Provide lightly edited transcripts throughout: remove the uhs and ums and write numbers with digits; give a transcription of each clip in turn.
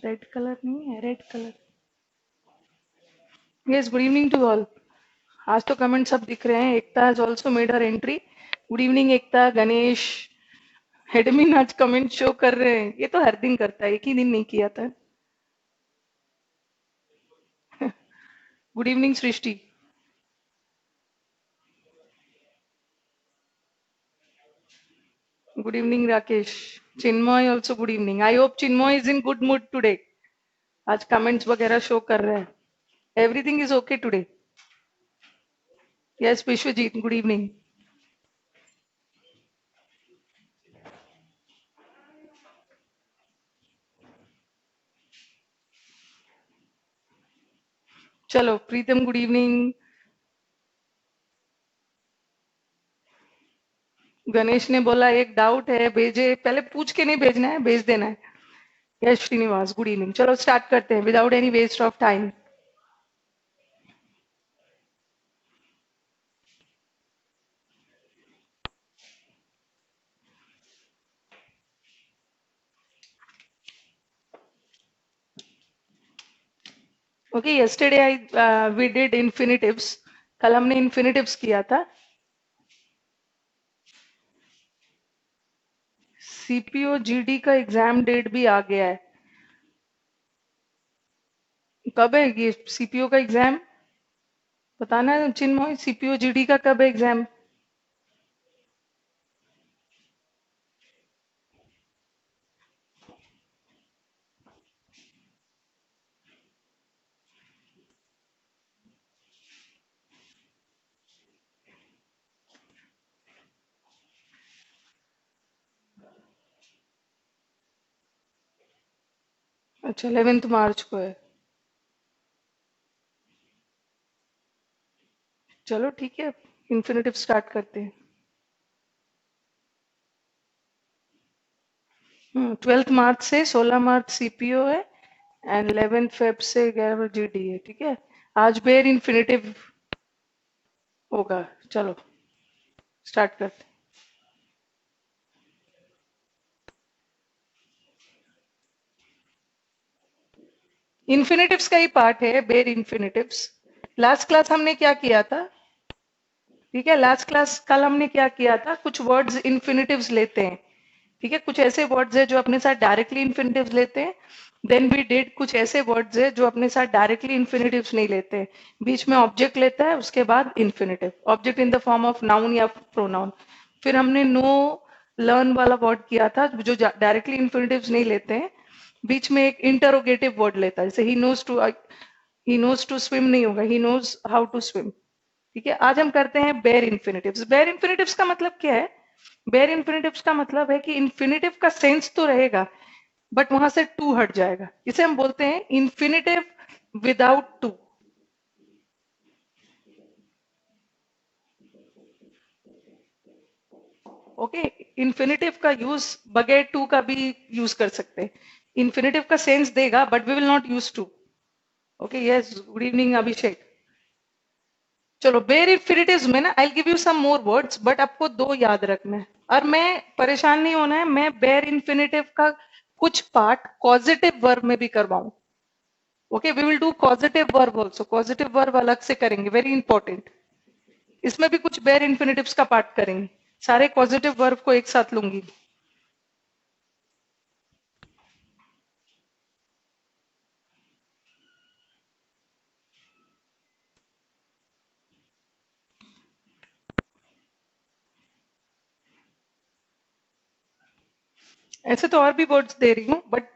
Red colour नहीं है, red colour. Yes, good evening to all. आज तो कमेंट सब दिख रहे हैं। Ekta has also made her entry. Good evening Ekta, Ganesh, admin आज कमेंट शो कर रहे हैं। ये तो हर दिन करता है, एक ही दिन नहीं किया था। Good evening Srishti. Good evening Rakesh. Chinmay also good evening. I hope Chinmay is in good mood today. आज कमेंट्स वगैरह शो कर रहे हैं। Everything is okay today. Yes Vishwajit, good evening. चलो प्रीतम, गुड इवनिंग। गणेश ने बोला एक डाउट है, भेजे, पहले पूछ के नहीं भेजना है, भेज देना है। Yes Srinivas, good evening. चलो स्टार्ट करते हैं without any waste of time. Okay, yesterday I we did infinitives. कल हमने इन्फिनिटिव्स किया था। सीपीओ जीडी का एग्जाम डेट भी आ गया है। कब है ये सीपीओ का एग्जाम? बताना है चिन्मय, सीपीओ जीडी का कब है एग्जाम? अच्छा, 11 मार्च को है। चलो ठीक है, इन्फिनिटिव स्टार्ट करते हैं। 12 मार्च से 16 मार्च सीपीओ है एंड 11 फेब से 11 जीडी है। ठीक है, आज बेर इन्फिनिटिव होगा। चलो स्टार्ट करते हैं। इन्फिनिटिव्स का ही पार्ट है बेर इन्फिनिटिव्स। लास्ट क्लास हमने क्या किया था? ठीक है, लास्ट क्लास कल हमने क्या किया था, कुछ वर्ड्स इन्फिनिटिव्स लेते हैं। ठीक है, कुछ ऐसे वर्ड्स है जो अपने साथ डायरेक्टली इन्फिनिटिव्स लेते हैं। देन वी डिड कुछ ऐसे वर्ड्स है जो अपने साथ डायरेक्टली इन्फिनिटिव्स नहीं लेते हैं। बीच में ऑब्जेक्ट लेता है, उसके बाद infinitive, object in the form of noun या प्रोनाउन। फिर हमने नो लर्न वाला वर्ड किया था जो डायरेक्टली इन्फिनिटिव्स नहीं लेते हैं। बीच में एक इंटरोगेटिव वर्ड लेता है, जैसे ही नोज टू स्विम नहीं होगा, he knows how to swim. ठीक है, आज हम करते हैं बेयर इन्फिनिटिव्स। बेयर इन्फिनिटिव्स का मतलब क्या है? बेयर इन्फिनिटिव्स का मतलब है कि इन्फिनिटिव का सेंस तो रहेगा बट वहां से टू हट जाएगा। इसे हम बोलते हैं infinitive without to. Okay, infinitive का यूज बगैर टू का भी यूज कर सकते हैं। इन्फिनिटिव का सेंस देगा but we will not use to. Okay, yes, good evening Abhishek. चलो बेयर इन्फिनिटिव्स में ना I give you some more words, but आपको दो याद रखना है। और मैं परेशान नहीं होना है, मैं बेयर इन्फिनिटिव का कुछ पार्ट पॉजिटिव वर्ब में भी करवाऊं। Okay, we will do positive verb also. Positive verb अलग से करेंगे, वेरी इंपॉर्टेंट। इसमें भी कुछ बेयर इन्फिनिटिव्स का पार्ट करेंगे। सारे पॉजिटिव वर्ब को एक साथ लूंगी। ऐसे तो और भी वर्ड्स दे रही हूँ बट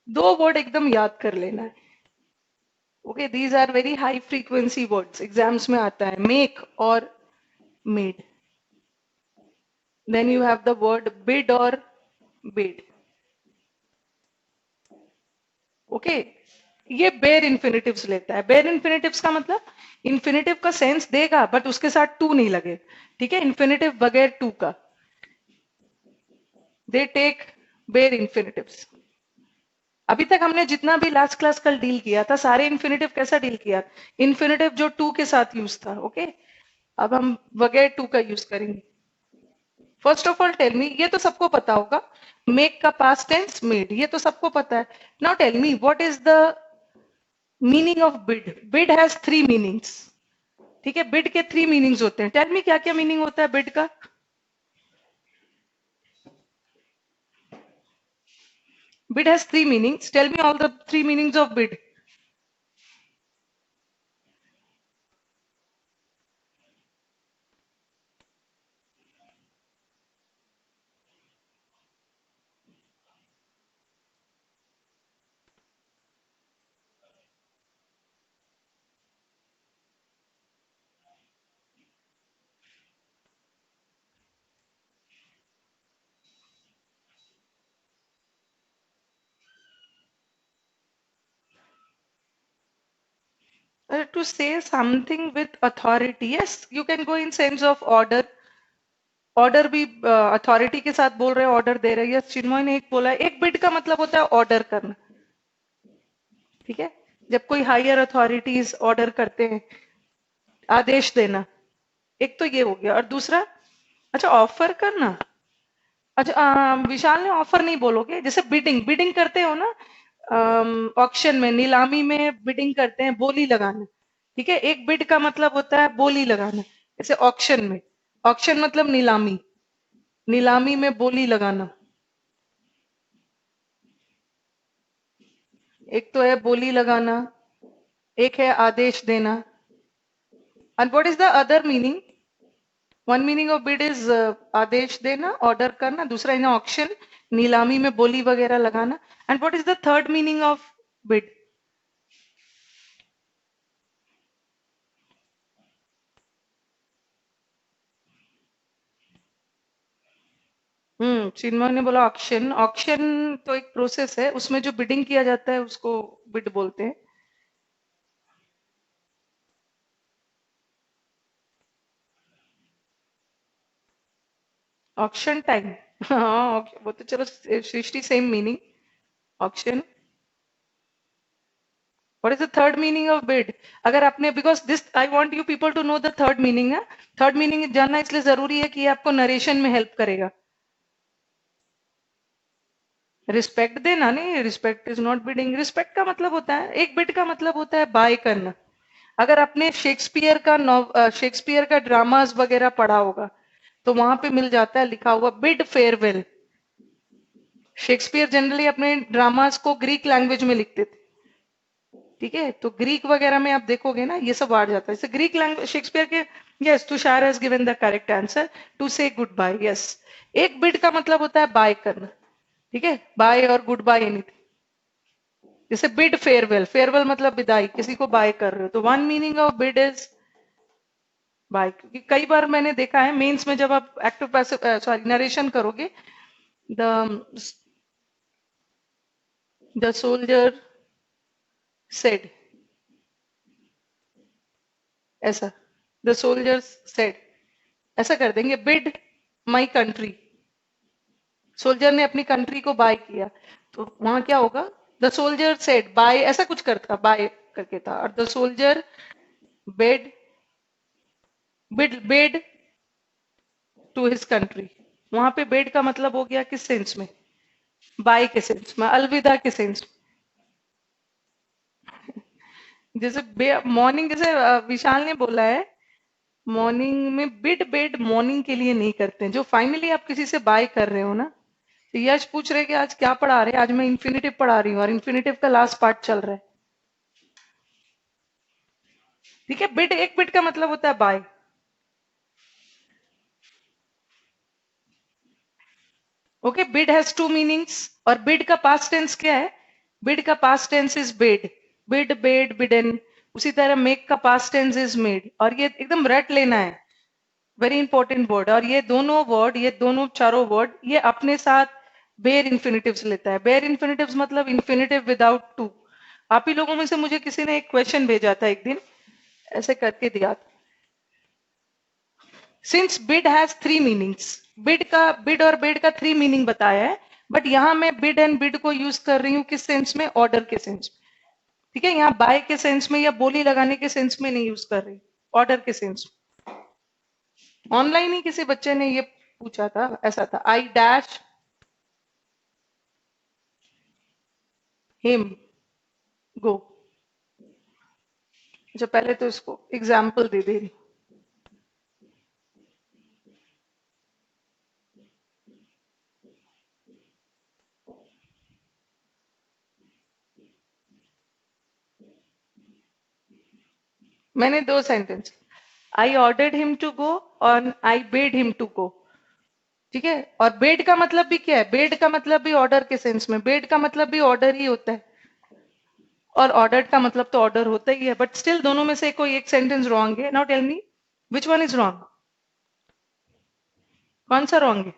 दो वर्ड एकदम याद कर लेना है। Okay, these are very high frequency words, exams में आता है, मेक और made. Then you have the word bid और बिड। ओके, ये बेयर इन्फिनिटिव्स लेता है। बेयर इन्फिनिटिव्स का मतलब इन्फिनिटिव का सेंस देगा बट उसके साथ टू नहीं लगे। ठीक है, इन्फिनिटिव बगैर टू का, दे टेक बेयर इन्फिनिटिव्स। अभी तक हमने जितना भी लास्ट क्लास कल डील किया था, सारे इन्फिनिटिव कैसा डील किया? इन्फिनिटिव जो टू के साथ यूज था। ओके, अब हम बगैर टू का यूज करेंगे। First of all tell me, ये तो सबको पता होगा, मेक का पास्ट टेंस मेड, ये तो सबको पता है. Now tell me what is the meaning of bid. Bid has three meanings. ठीक है, बिड के थ्री मीनिंग्स होते हैं. टेल मी क्या क्या मीनिंग होता है बिड का. Bid has three meanings. Tell me all the three meanings of bid. To say something with authority. Yes, you can go in sense of order. Order भी authority के साथ बोल रहे हैं, ऑर्डर दे रहे हैं. यस, चिन्मय ने एक बोला है. एक बिड का मतलब होता है ऑर्डर करना. ठीक है, जब कोई हायर अथॉरिटीज ऑर्डर करते हैं, आदेश देना. एक तो ये हो गया. और दूसरा, अच्छा, ऑफर करना. अच्छा, विशाल ने ऑफर नहीं बोलोगे. जैसे बिडिंग, बिडिंग करते हो ना, ऑक्शन में, नीलामी में बिडिंग करते हैं, बोली लगाना. ठीक है, एक बिड का मतलब होता है बोली लगाना. जैसे ऑक्शन में, ऑक्शन मतलब नीलामी, नीलामी में बोली लगाना. एक तो है बोली लगाना, एक है आदेश देना. And what is the other meaning. One meaning of bid is आदेश देना, ऑर्डर करना. दूसरा इन ऑक्शन, नीलामी में बोली वगैरह लगाना. And what is the third meaning of bid. Chinmay ने बोला ऑक्शन. ऑक्शन तो एक प्रोसेस है, उसमें जो बिडिंग किया जाता है उसको बिड बोलते हैं. Auction time. हाँ, वो तो चलो, Srishti same meaning. Auction. What is the third meaning of bid. अगर आपने, because this I want you people to know the third meaning है. थर्ड मीनिंग जानना इसलिए जरूरी है कि ये आपको नरेशन में हेल्प करेगा. रिस्पेक्ट देना नहीं, respect is not bidding. Respect का मतलब होता है, एक बिड का मतलब होता है बाय करना. अगर आपने शेक्सपियर का ड्रामास वगैरह पढ़ा होगा तो वहां पे मिल जाता है लिखा हुआ बिड फेयरवेल. शेक्सपियर जनरली अपने ड्रामास को ग्रीक लैंग्वेज में लिखते थे. ठीक है, तो ग्रीक वगैरह में आप देखोगे ना, ये सब आ जाता है. जैसे ग्रीक लैंग्वेज शेक्सपियर के. Yes, Tushar has given the correct answer. To say good bye. Yes, एक बिड का मतलब होता है बाय करना. ठीक है, बाय और गुड बाय एनीथिंग. जैसे बिड फेयरवेल, फेयरवेल मतलब विदाई, किसी को बाय कर रहे हो. तो one meaning of bid is by. क्योंकि कई बार मैंने देखा है मेंस में, जब आप एक्टिव पैसिव सॉरी नरेशन करोगे, द सोल्जर सेड, ऐसा, द सोल्जर सेड, ऐसा कर देंगे. बिड माई कंट्री, सोल्जर ने अपनी कंट्री को बाय किया, तो वहां क्या होगा. द सोल्जर सेड बाय, ऐसा कुछ करता, बाय करके था. और the soldier bade, bid to his country. वहां पे बेड का मतलब हो गया किस सेंस में. बाय के सेंस में, अलविदा के सेंस में. जैसे मॉर्निंग, जैसे विशाल ने बोला है, मॉर्निंग में बिड बेड मॉर्निंग के लिए नहीं करते हैं. जो फाइनली आप किसी से बाय कर रहे हो ना. तो यश पूछ रहे कि आज क्या पढ़ा रहे हैं. आज मैं इन्फिनेटिव पढ़ा रही हूँ और इन्फिनेटिव का लास्ट पार्ट चल रहा है. ठीक है, बिड, एक बिड का मतलब होता है bye. Okay, bid has two meanings. और बिड का पास्ट टेंस क्या है. बिड का past tense is bid. Bid, bade, bidden. उसी तरह मेक का पास्ट टेंस इज मेड. और ये एकदम रट लेना है, वेरी इंपॉर्टेंट वर्ड. और ये दोनों वर्ड, ये दोनों चारों वर्ड, ये अपने साथ बेयर इन्फिनेटिव्स लेता है. बेयर इन्फिनेटिव्स मतलब इन्फिनेटिव विदाउट टू. आप ही लोगों में से मुझे किसी ने एक क्वेश्चन भेजा था एक दिन, ऐसे करके दिया था. Since bid has three meanings, bid का, बिड और बेड का थ्री मीनिंग बताया है. बट यहां मैं बिड एंड बिड को यूज कर रही हूँ किस सेंस में, ऑर्डर के सेंस में. ठीक है, यहाँ बाय के सेंस में या बोली लगाने के सेंस में नहीं यूज कर रही, ऑर्डर के सेंस में. ऑनलाइन ही किसी बच्चे ने ये पूछा था, ऐसा था, आई डैश हिम गो। अच्छा पहले तो इसको एग्जाम्पल दे दे रही। मैंने दो sentence, I ordered him to go और I bade him to go. ठीक है, और बेड का मतलब भी क्या है, बेड का मतलब भी ऑर्डर के सेंस में, बेड का मतलब भी ऑर्डर ही होता है, और ऑर्डर्ड का मतलब तो ऑर्डर होता ही है, बट स्टिल दोनों में से कोई एक सेंटेंस रॉन्ग है। Now tell me which one is wrong, कौन सा रॉन्ग है?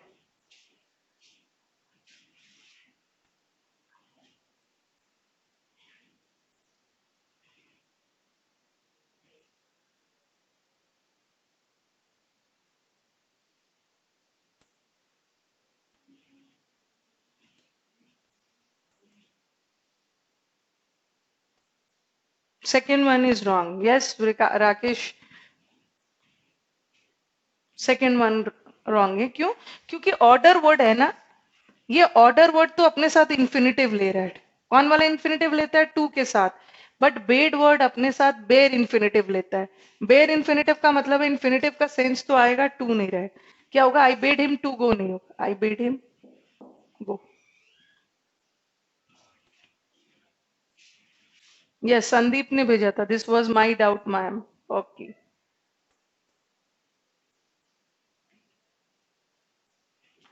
Second one is wrong, yes Rakesh, second one wrong है। क्यों? क्योंकि ऑर्डर वर्ड है ना, ये ऑर्डर वर्ड तो अपने साथ इंफिनिटिव ले रहा है। कौन वाला इंफिनिटिव लेता है? टू के साथ। बट बेड वर्ड अपने साथ बेर इंफिनिटिव लेता है। बेर इंफिनिटिव का मतलब है इंफिनिटिव का सेंस तो आएगा, टू नहीं रहे। क्या होगा? I bade him to go नहीं होगा, I bade him go. Yes, Sandeep ने भेजा था, this was my doubt ma'am. Okay,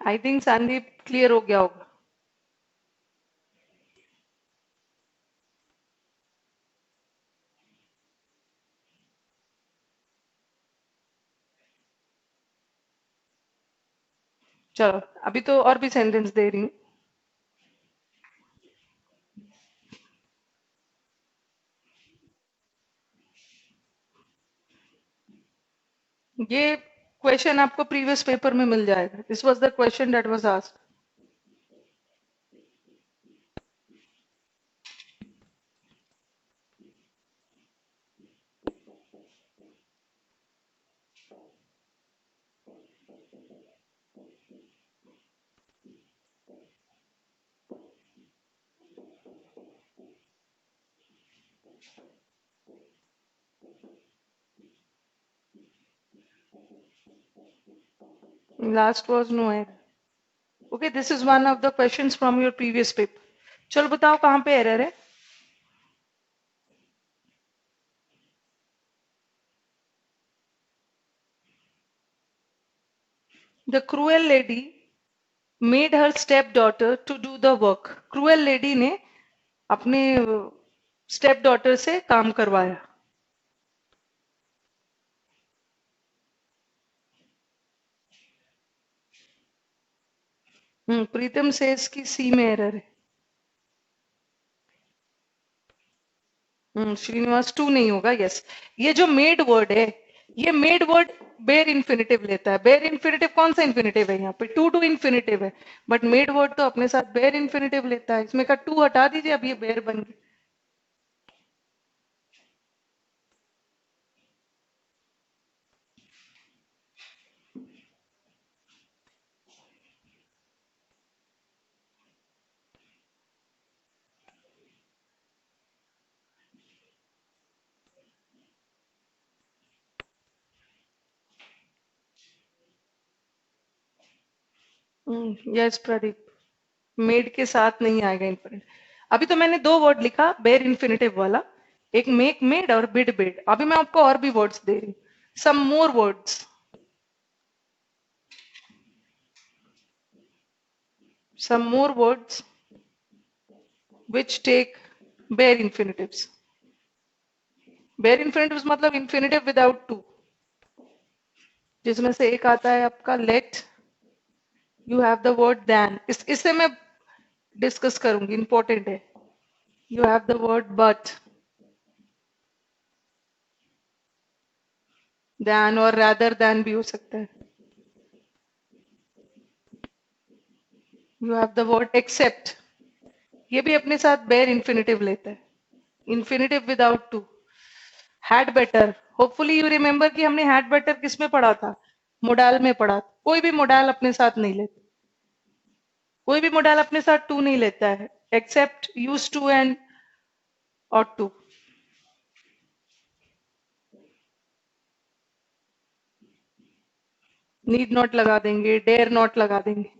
I think Sandeep clear हो गया होगा। चलो अभी तो और भी सेंटेंस दे रही हूँ। ये क्वेश्चन आपको प्रीवियस पेपर में मिल जाएगा, this was the question that was asked. Last was no error. Okay, this is one of the questions from your previous paper. चलो बताओ कहाँ पे एरर है। The cruel lady made her step daughter to do the work. Cruel lady ने अपने step daughter से काम करवाया। प्रीतम सेज की सी में एरर है। श्रीनिवास टू नहीं होगा, यस। ये जो मेड वर्ड है, ये मेड वर्ड बेर इन्फिनिटिव लेता है। बेर इन्फिनिटिव कौन सा इन्फिनिटिव है? यहाँ पे टू टू इन्फिनिटिव है, बट मेड वर्ड तो अपने साथ बेर इन्फिनिटिव लेता है। इसमें का टू हटा दीजिए, अब ये बेर बन गया। यस प्रदीप, मेड के साथ नहीं आएगा इन्फिनिटिव। अभी तो मैंने दो वर्ड लिखा बेर इन्फिनिटिव वाला, एक मेक मेड और बिड बिड। अभी मैं आपको और भी वर्ड्स दे रही हूँ, some more words, some more words which take bare infinitives. बेर इन्फिनिटिव्स मतलब इन्फिनिटिव विदाउट टू, जिसमें से एक आता है आपका let, you have the word than, इससे मैं डिस्कस करूंगी, इंपॉर्टेंट है। You have the word but, than और रादर दैन भी हो सकता है। You have the word except, ये भी अपने साथ बेर इन्फिनिटिव लेता है, infinitive without to. Had better, hopefully you remember कि हमने हैड बेटर किस में पढ़ा था? मोडाल में पढ़ा था। कोई भी मोडाल अपने साथ नहीं लेता, कोई भी मोडाल अपने साथ टू नहीं लेता है, except use to and ought to. Need not लगा देंगे, डेयर नॉट लगा देंगे।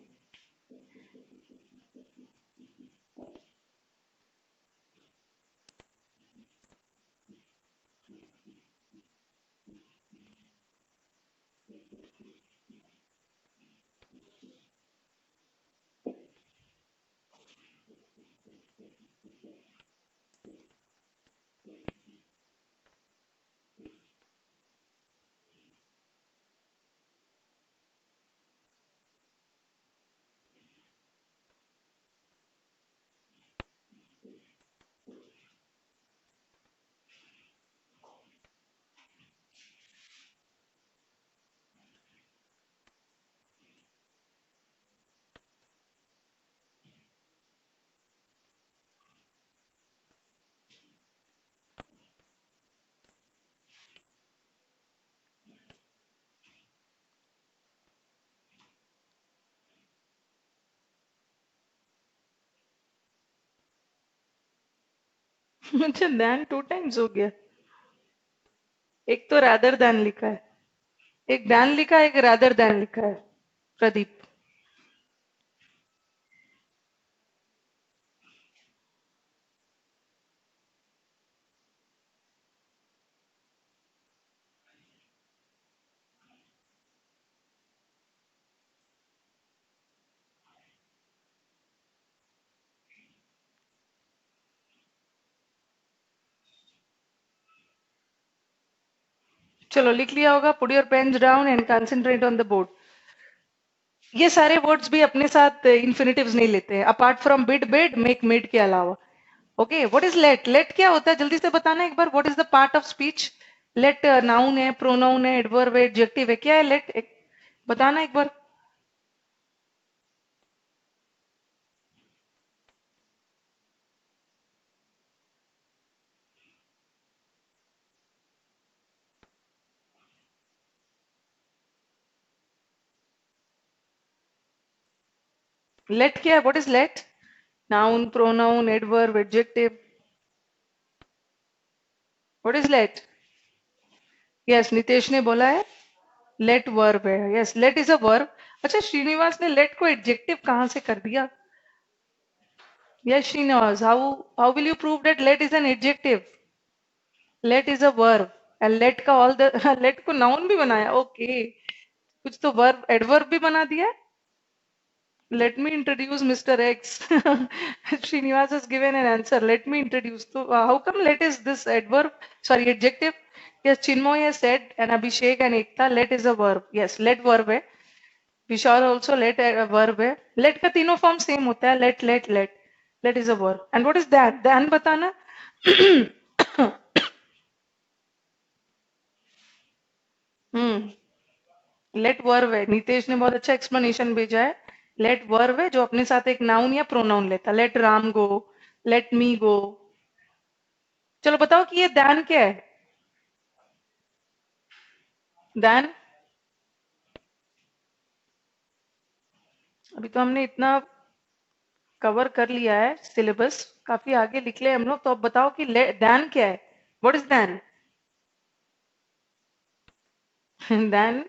अच्छा, दैन 2 टाइम्स हो गया। एक तो रादर दैन लिखा है, एक दैन लिखा है, एक रादर दैन लिखा है। प्रदीप, चलो लिख लिया होगा। Put your pens down and concentrate on the board. ये सारे वर्ड्स भी अपने साथ इन्फिनेटिव्स नहीं लेते हैं, apart from bid, bid, make, made के अलावा। Okay, what is let? Let क्या होता है जल्दी से बताना एक बार, what is the part of speech? Let noun है, प्रोनाउन है, एडवर्ब है, एडजेक्टिव है, क्या है लेट? बताना एक बार। लेट क्या है? What is let? Noun, pronoun, adverb, adjective, what is let? Yes, Nitesh ने बोला है लेट वर्ब है। Yes, let is a verb. अच्छा, श्रीनिवास ने लेट को एडजेक्टिव कहां से कर दिया? Yes Srinivas, how will you prove that let is an adjective? Let is a verb and let का ऑल द लेट को नाउन भी बनाया। ओके, कुछ तो वर्ब एडवर्ब भी बना दिया। Let me introduce Mr. X. Srinivas has given an answer. Let me introduce. So, how come let is this adverb? Sorry, adjective. Yes, Chinmoy has said, and Abhishek and Ekta, let is a verb. Yes, let verb है. Vishal also let a verb है. Let का तीनों form same होता है. Let, let, let. Let is a verb. And what is that? Then बताना. हम्म, late verb है। नितेश ने बहुत अच्छा एक्सप्लेनेशन भेजा है। लेट वर्ब है जो अपने साथ एक नाउन या प्रोनाउन लेता। लेट राम गो, लेट मी गो। चलो बताओ कि ये दैन क्या है? दैन, अभी तो हमने इतना कवर कर लिया है सिलेबस, काफी आगे निकले हम लोग। तो अब बताओ कि दैन क्या है? What is than? Than,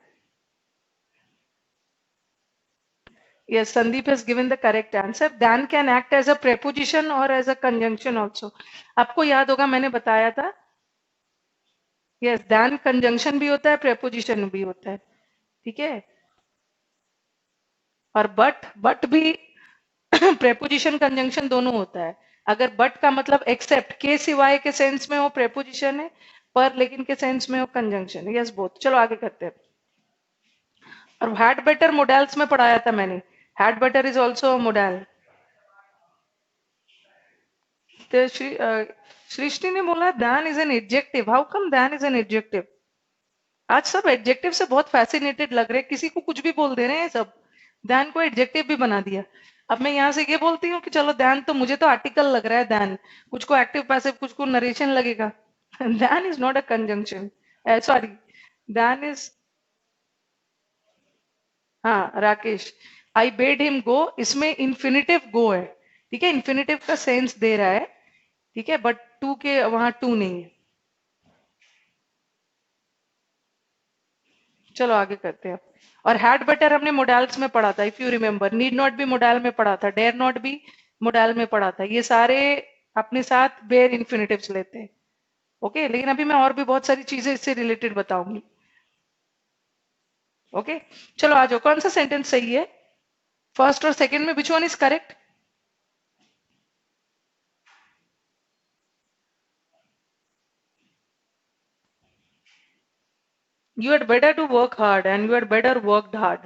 yes, Sandeep has given the correct answer. Than can act as a preposition or as a conjunction also. आपको याद होगा मैंने बताया था। यस, than कंजंक्शन भी होता है, preposition भी होता है। ठीक है, और बट भी प्रेपोजिशन कंजंक्शन दोनों होता है। अगर बट का मतलब एक्सेप्ट, के सिवाय के सेंस में वो प्रेपोजिशन है, पर लेकिन के सेंस में वो कंजंक्शन है। Yes, both. चलो आगे करते हैं। और हैड बेटर मोडेल्स में पढ़ाया था मैंने। Had better is also modal. तो सृष्टि ने बोला than is an adjective. How come than is an adjective? आज सब एडजेक्टिव से बहुत फैसिनेटेड लग रहे हैं, किसी को कुछ भी बोल दे रहे हैं सब। दैन को एडजेक्टिव भी बना दिया। अब मैं यहाँ से ये बोलती हूँ कि चलो दैन, तो मुझे तो आर्टिकल लग रहा है दैन, कुछ को एक्टिव पैसिव, कुछ को नरेशन लगेगा। Than is not a conjunction, sorry, than is, हाँ Rakesh, I bade him go, इसमें इन्फिनिटिव गो है, ठीक है, इन्फिनिटिव का सेंस दे रहा है, ठीक है, बट टू के वहां टू नहीं है। चलो आगे करते हैं। और हैड बेटर हमने मोडाल्स में पढ़ा था, if you remember, need not be modal में पढ़ा था, डेयर नॉट बी मोडाल में पढ़ा था, ये सारे अपने साथ बेयर इन्फिनिटिव्स लेते हैं। ओके, लेकिन अभी मैं और भी बहुत सारी चीजें इससे रिलेटेड बताऊंगी। ओके, चलो आ जाओ, कौन सा सेंटेंस सही है, फर्स्ट और सेकंड में विच one is correct? You had better to work hard and you had better worked hard.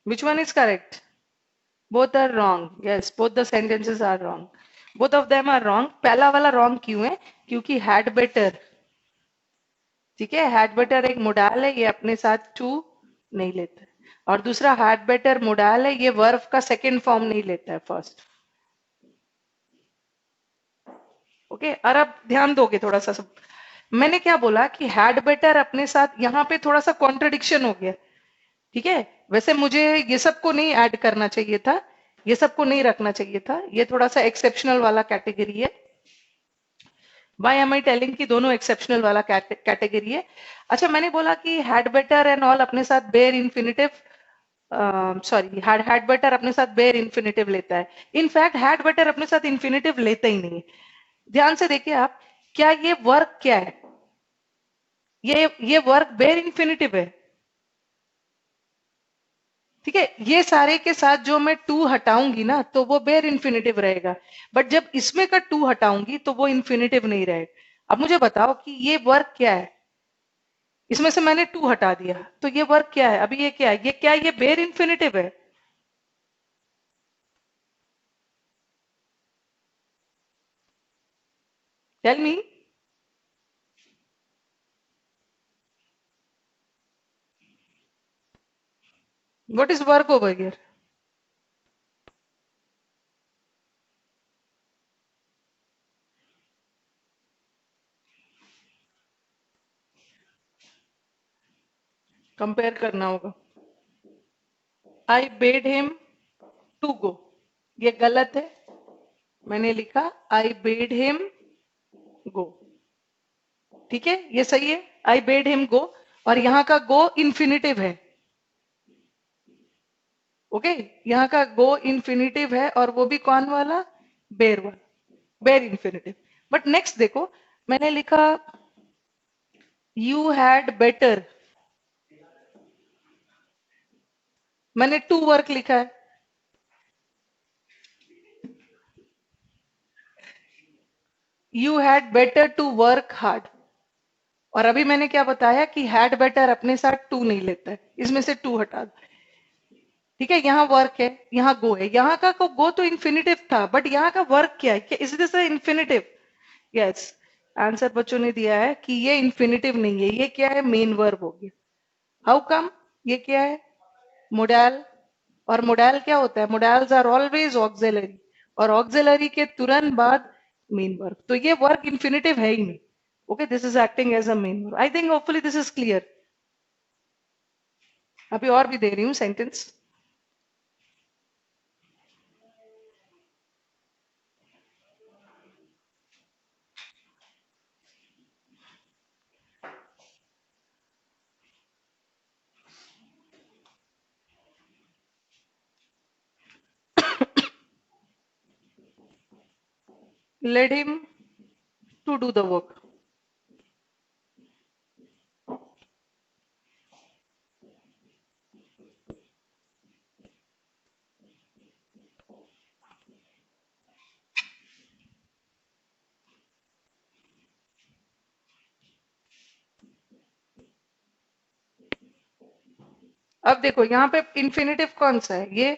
Which one is correct? Both are wrong. Yes, both the sentences are wrong. Both of them are wrong. पहला वाला wrong क्यों है? क्योंकि had better, ठीक है, had better एक modal है, ये अपने साथ to नहीं लेता है। और दूसरा had better मोडाल है, ये वर्ब का सेकेंड फॉर्म नहीं लेता है, फर्स्ट। ओके, और अब ध्यान दोगे थोड़ा सा सब। मैंने क्या बोला कि had better अपने साथ, यहाँ पे थोड़ा सा कॉन्ट्रडिक्शन हो गया, ठीक है। वैसे मुझे ये सबको नहीं ऐड करना चाहिए था, ये सबको नहीं रखना चाहिए था, ये थोड़ा सा एक्सेप्शनल वाला कैटेगरी है। वाई एम आई टेलिंग कि दोनों एक्सेप्शनल वाला कैटेगरी है। अच्छा, मैंने बोला कि हैड बेटर एंड ऑल अपने साथ bare infinitive, sorry, had better अपने साथ बेयर इन्फिनिटिव लेता है। इनफैक्ट हैड बेटर अपने साथ इन्फिनिटिव लेता ही नहीं है। ध्यान से देखिए आप, क्या ये वर्क क्या है, ये वर्क बेयर इन्फिनिटिव है, ठीक है। ये सारे के साथ जो मैं टू हटाऊंगी ना, तो वो बेयर इन्फिनिटिव रहेगा, बट जब इसमें का टू हटाऊंगी तो वो इन्फिनिटिव नहीं रहेगा। अब मुझे बताओ कि ये वर्क क्या है, इसमें से मैंने टू हटा दिया, तो ये वर्क क्या है, अभी ये क्या है, ये क्या है, ये बेयर इन्फिनिटिव है। Tell me, what is work over here? Compare करना होगा। I bade him to go, ये गलत है, मैंने लिखा आई बेड हिम गो, ठीक है, ये सही है, आई बेड हिम गो, और यहाँ का गो इन्फिनिटिव है। ओके, यहाँ का गो इन्फिनिटिव है, और वो भी कौन वाला, बेर वाला, बेर इन्फिनिटिव। बट नेक्स्ट देखो, मैंने लिखा यू हैड बेटर, मैंने टू वर्क लिखा है, you had better to work hard. और अभी मैंने क्या बताया कि हैड बेटर अपने साथ टू नहीं लेता है, इसमें से टू हटा दो, ठीक है। यहाँ वर्क है, यहाँ गो है, यहाँ का को गो तो इन्फिनिटिव था, बट यहाँ का वर्क क्या है, is this infinitive? Yes, answer बच्चों ने दिया है कि ये इन्फिनिटिव नहीं है, ये क्या है, मेन वर्ब हो गया। हाउ कम, ये क्या है, मोडाल, और मोडाल क्या होता है, मोडाल्स आर ऑलवेज ऑक्सिलरी, और ऑक्सिलरी के तुरंत बाद मेन वर्ब, तो ये वर्क इन्फिनिटिव है ही नहीं। Okay, this is acting as a main verb. I think hopefully this is clear. अभी और भी दे रही हूँ sentence. Let him to do the work. अब देखो यहाँ पे इन्फिनिटिव कौन सा है, ये,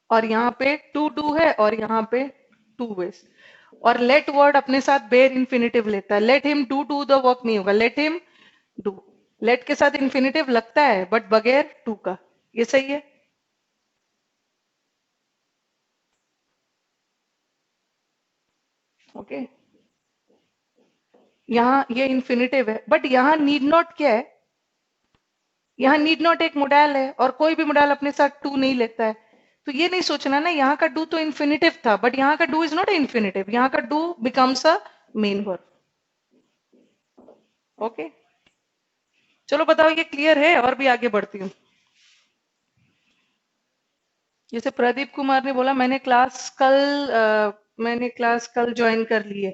और यहाँ पे टू डू है, और यहाँ पे टू वेज, और लेट वर्ड अपने साथ बेर इन्फिनिटिव लेता है, let him do the work नहीं होगा, लेट हिम डू, लेट के साथ इन्फिनिटिव लगता है बट बगैर टू का, ये सही है। ओके, यहाँ ये इन्फिनिटिव है, बट यहाँ नीड नॉट क्या है, यहाँ नीड नॉट एक मोडाल है और कोई भी मोडाल अपने साथ टू नहीं लेता है। तो ये नहीं सोचना ना, यहाँ का डू तो इन्फिनिटिव था, बट यहाँ का डू इज नॉट इन्फिनिटिव, यहाँ का do becomes a main verb. Okay, चलो बताओ ये क्लियर है, और भी आगे बढ़ती हूँ। जैसे प्रदीप कुमार ने बोला मैंने क्लास कल ज्वाइन कर ली है,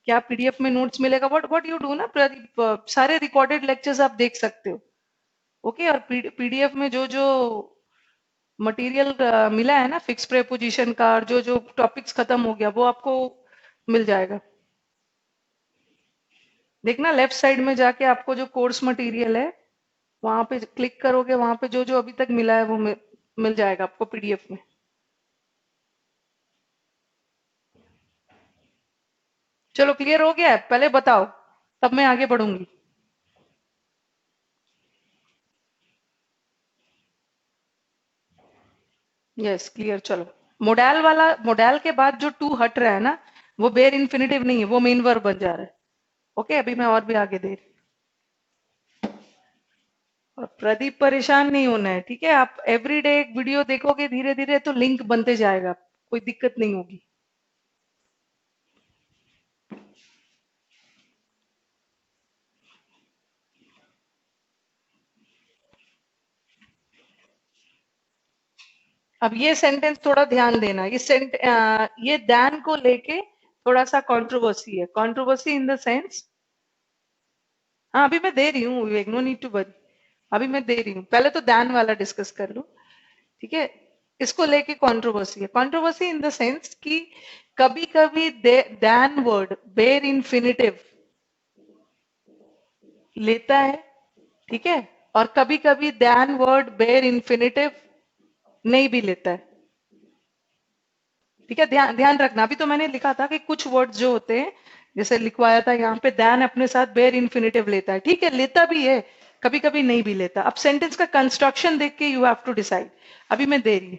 क्या पीडीएफ में नोट्स मिलेगा? व्हाट व्हाट यू डू ना प्रदीप, सारे रिकॉर्डेड लेक्चर्स आप देख सकते हो। ओके, और पीडीएफ में जो जो मटेरियल मिला है ना, फिक्स प्रेपोजिशन का, और जो जो टॉपिक्स खत्म हो गया वो आपको मिल जाएगा। देखना लेफ्ट साइड में जाके आपको जो कोर्स मटेरियल है वहां पे क्लिक करोगे, वहां पे जो जो अभी तक मिला है वो मिल जाएगा आपको पीडीएफ में। चलो क्लियर हो गया है, पहले बताओ तब मैं आगे बढ़ूंगी। यस क्लियर, चलो। मोडाल के बाद जो टू हट रहा है ना, वो बेर इन्फिनिटिव नहीं है, वो मेन वर्ब बन जा रहा है। ओके, अभी मैं और भी आगे दे रही। और प्रदीप परेशान नहीं होना है, ठीक है? आप एवरीडे एक वीडियो देखोगे धीरे धीरे तो लिंक बनते जाएगा, कोई दिक्कत नहीं होगी। अब ये सेंटेंस थोड़ा ध्यान देना, ये दैन को लेके थोड़ा सा कंट्रोवर्सी है। कंट्रोवर्सी इन द सेंस, हाँ अभी मैं दे रही हूँ विवेक, नो नीड टू वरी, अभी मैं दे रही हूँ, पहले तो दैन वाला डिस्कस कर लो, ठीक है? इसको लेके कंट्रोवर्सी है। कंट्रोवर्सी इन द सेंस कि कभी कभी दैन वर्ड बेर इन्फिनिटिव लेता है, ठीक है? और कभी कभी दैन वर्ड बेर इन्फिनिटिव नहीं भी लेता है, ठीक है? ध्यान ध्यान रखना। अभी तो मैंने लिखा था कि कुछ वर्ड्स जो होते हैं, जैसे लिखवाया था यहाँ पे, दैन अपने साथ बेर इन्फिनिटिव लेता है, ठीक है? लेता भी है, कभी कभी नहीं भी लेता। अब सेंटेंस का कंस्ट्रक्शन देख के यू हैव टू डिसाइड। अभी मैं दे रही हूँ,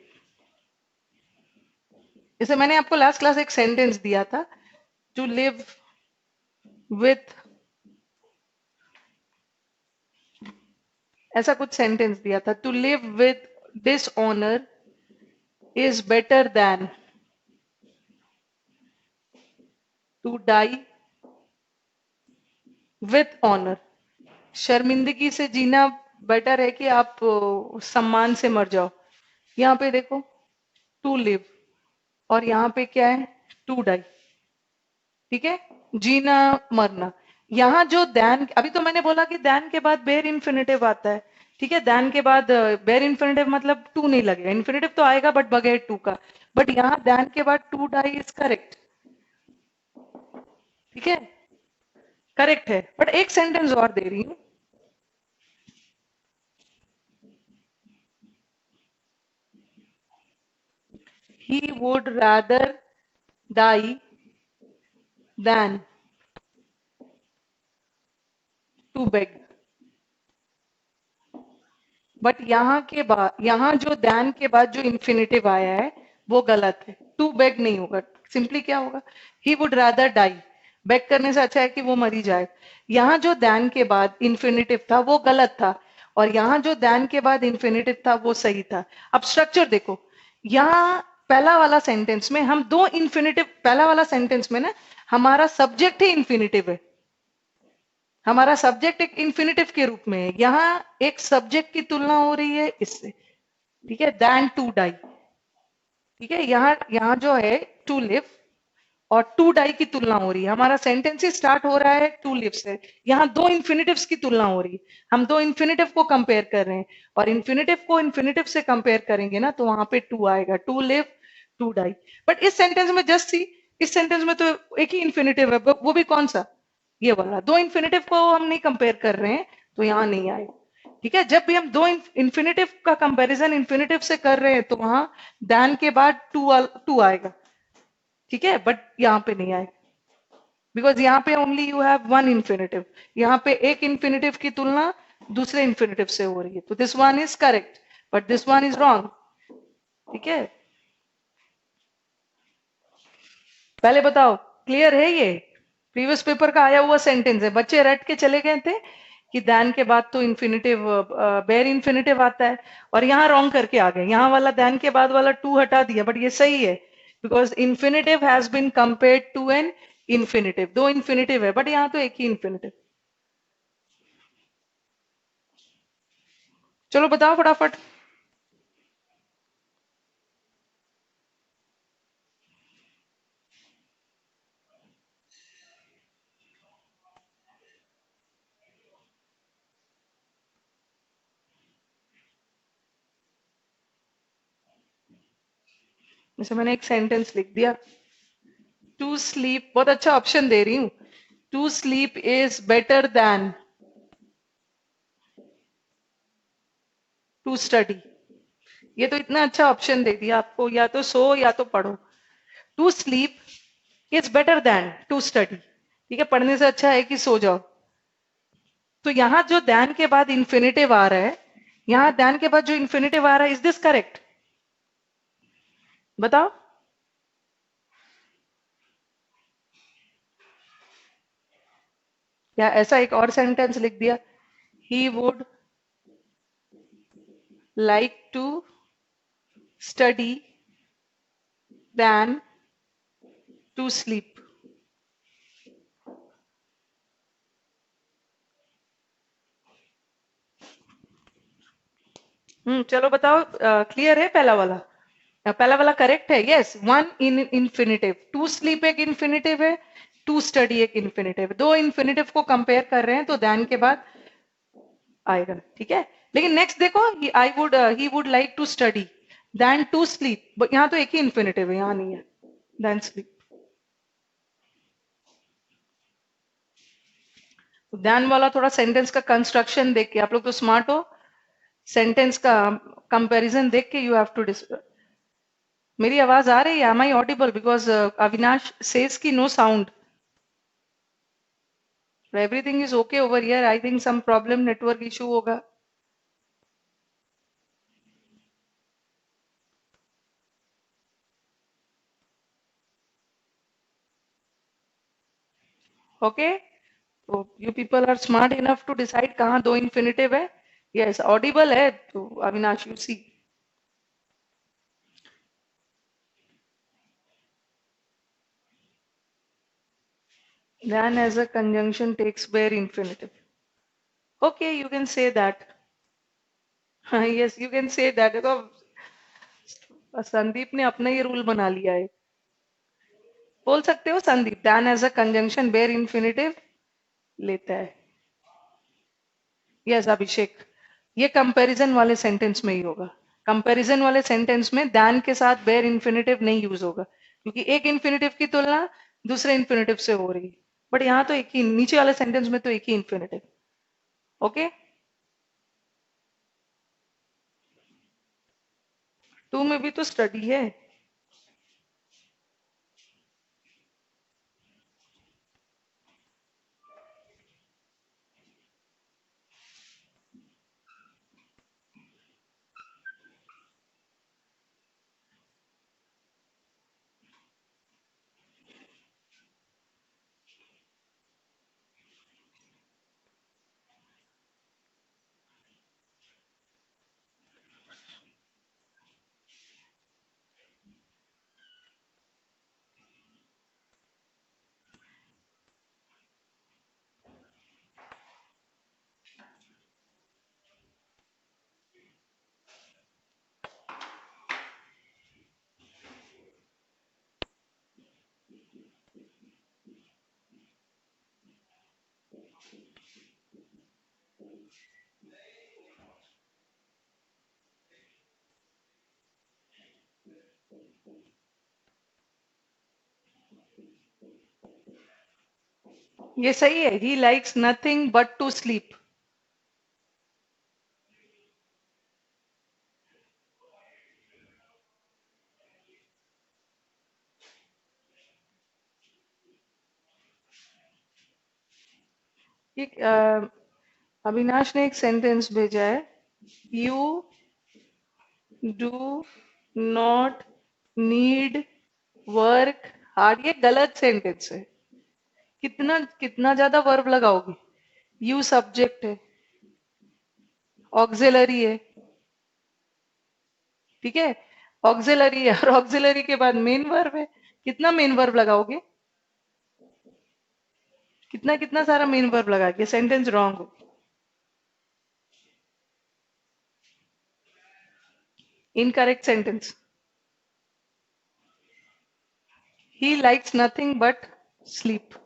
जैसे मैंने आपको लास्ट क्लास एक सेंटेंस दिया था, टू लिव विथ, ऐसा कुछ सेंटेंस दिया था, to live with dishonour is better than to die with honour. शर्मिंदगी से जीना बेटर है कि आप सम्मान से मर जाओ। यहाँ पे देखो टू लिव, और यहाँ पे क्या है, टू डाई, ठीक है? जीना मरना। यहाँ जो दैन, अभी तो मैंने बोला कि दैन के बाद बेर इन्फिनिटिव आता है, ठीक है? दैन के बाद बेर इन्फिनिटिव मतलब टू नहीं लगेगा, इन्फिनिटिव तो आएगा बट बगैर टू का। बट यहाँ दैन के बाद टू डाई इज करेक्ट, ठीक है? करेक्ट है, बट एक सेंटेंस और दे रही हूँ। He would rather die than to beg। But यहाँ के बाद, यहाँ जो दैन के बाद जो इन्फिनिटिव आया है वो गलत है, टू बेग नहीं होगा। सिंपली क्या होगा, he would rather die, beg करने से अच्छा है कि वो मरी जाए। यहाँ जो दैन के बाद इन्फिनिटिव था वो गलत था, और यहाँ जो दैन के बाद इन्फिनिटिव था वो सही था। अब स्ट्रक्चर देखो, यहाँ पहला वाला सेंटेंस में हम दो इन्फिनिटिव, पहला वाला सेंटेंस में ना हमारा सब्जेक्ट ही इन्फिनिटिव है, हमारा सब्जेक्ट एक इन्फिनिटिव के रूप में है। यहाँ एक सब्जेक्ट की तुलना हो रही है इससे, ठीक है, दैन टू डाई, ठीक है? यहाँ यहाँ जो है टू लिव और टू डाई की तुलना हो रही है, हमारा सेंटेंस ही स्टार्ट हो रहा है टू लिव से। यहाँ दो इन्फिनिटिव्स की तुलना हो रही है, हम दो इन्फिनिटिव को कंपेयर कर रहे हैं, और इन्फिनिटिव को इन्फिनिटिव से कंपेयर करेंगे ना तो वहां पे टू आएगा, to live to die. But इस सेंटेंस में जस्ट सी, इस सेंटेंस में तो एक ही इन्फिनिटिव है, वो भी कौन सा, ये वाला। दो इन्फिनिटिव को हम नहीं कंपेयर कर रहे हैं तो यहाँ नहीं आएगा, ठीक है? जब भी हम दो इन्फिनिटिव का कंपैरिजन इन्फिनिटिव से कर रहे हैं तो वहां दैन के बाद टू आएगा, ठीक है? बट यहाँ पे नहीं आएगा, बिकॉज यहाँ पे only you have one infinitive, यहाँ पे एक इन्फिनिटिव की तुलना दूसरे इन्फिनिटिव से हो रही है, तो this one is correct but this one is wrong, ठीक है? पहले बताओ क्लियर है ये, प्रीवियस पेपर का आया हुआ सेंटेंस है, बच्चे रट के चले गए थे कि दैन के बाद तो इन्फिनिटिव बेर इन्फिनिटिव आता है, और यहाँ रॉन्ग करके आ गए, यहाँ वाला दैन के बाद वाला टू हटा दिया, बट ये सही है because infinitive has been compared to an infinitive. दो इन्फिनिटिव है बट यहाँ तो एक ही इन्फिनिटिव। चलो बताओ फटाफट। जैसे मैंने एक सेंटेंस लिख दिया, टू स्लीप, बहुत अच्छा ऑप्शन दे रही हूं, to sleep is better than to study. ये तो इतना अच्छा ऑप्शन दे दिया आपको, या तो सो या तो पढ़ो। To sleep is better than to study, ठीक है, पढ़ने से अच्छा है कि सो जाओ। तो यहां जो दैन के बाद इंफिनिटिव आ रहा है, यहां दैन के बाद जो इंफिनिटिव आ रहा है, इज दिस करेक्ट? बताओ। या ऐसा एक और सेंटेंस लिख दिया, he would like to study than to sleep. चलो बताओ, क्लियर है पहला वाला? पहला वाला करेक्ट है, yes, one in infinitive, to sleep एक इन्फिनिटिव है, टू स्टडी एक इन्फिनिटिव, दो इन्फिनिटिव को कंपेयर कर रहे हैं तो दैन के बाद आएगा, ठीक है। लेकिन नेक्स्ट देखो, he would like to study than to sleep, यहाँ तो एक ही इन्फिनिटिव है, यहाँ नहीं है देन स्लीप। देन वाला थोड़ा सेंटेंस का कंस्ट्रक्शन देख के, आप लोग तो स्मार्ट हो, सेंटेंस का कंपैरिजन देख के यू हैव टू डिस्कस। मेरी आवाज आ रही है? Am I audible? Because Avinash says की no sound. Everything is okay over here, I think some problem, network issue होगा। ओके, तो you people are smart enough to decide कहाँ दो इन्फिनिटिव है। यस, ऑडिबल है तो Avinash, you see. Then as a conjunction takes bare infinitive. Okay, you can say that. Yes, you can say that. देखो, संदीप ने अपना ही रूल बना लिया है, बोल सकते हो Sandeep, than as a conjunction bare infinitive लेता है। यस अभिषेक, ये कंपैरिजन वाले सेंटेंस में ही होगा। कंपैरिजन वाले सेंटेंस में दैन के साथ बेयर इन्फिनिटिव नहीं यूज होगा, क्योंकि एक इन्फिनिटिव की तुलना दूसरे इन्फिनिटिव से हो रही है, बट यहाँ तो एक ही, नीचे वाले सेंटेंस में तो एक ही इन्फिनिटिव। ओके, टू में भी तो स्टडी है। ये सही है, he likes nothing but to sleep. Avinash ने एक सेंटेंस भेजा है, you do not need work hard, ये गलत सेंटेंस है। कितना कितना ज्यादा वर्ब लगाओगे? यू सब्जेक्ट है, ऑक्सिलरी है, ठीक है, ऑक्सिलरी है और ऑक्सिलरी के बाद मेन वर्ब है। कितना मेन वर्ब लगाओगे? कितना कितना सारा मेन वर्ब लगा के सेंटेंस रॉन्ग हो। Incorrect sentence. He likes nothing but sleep.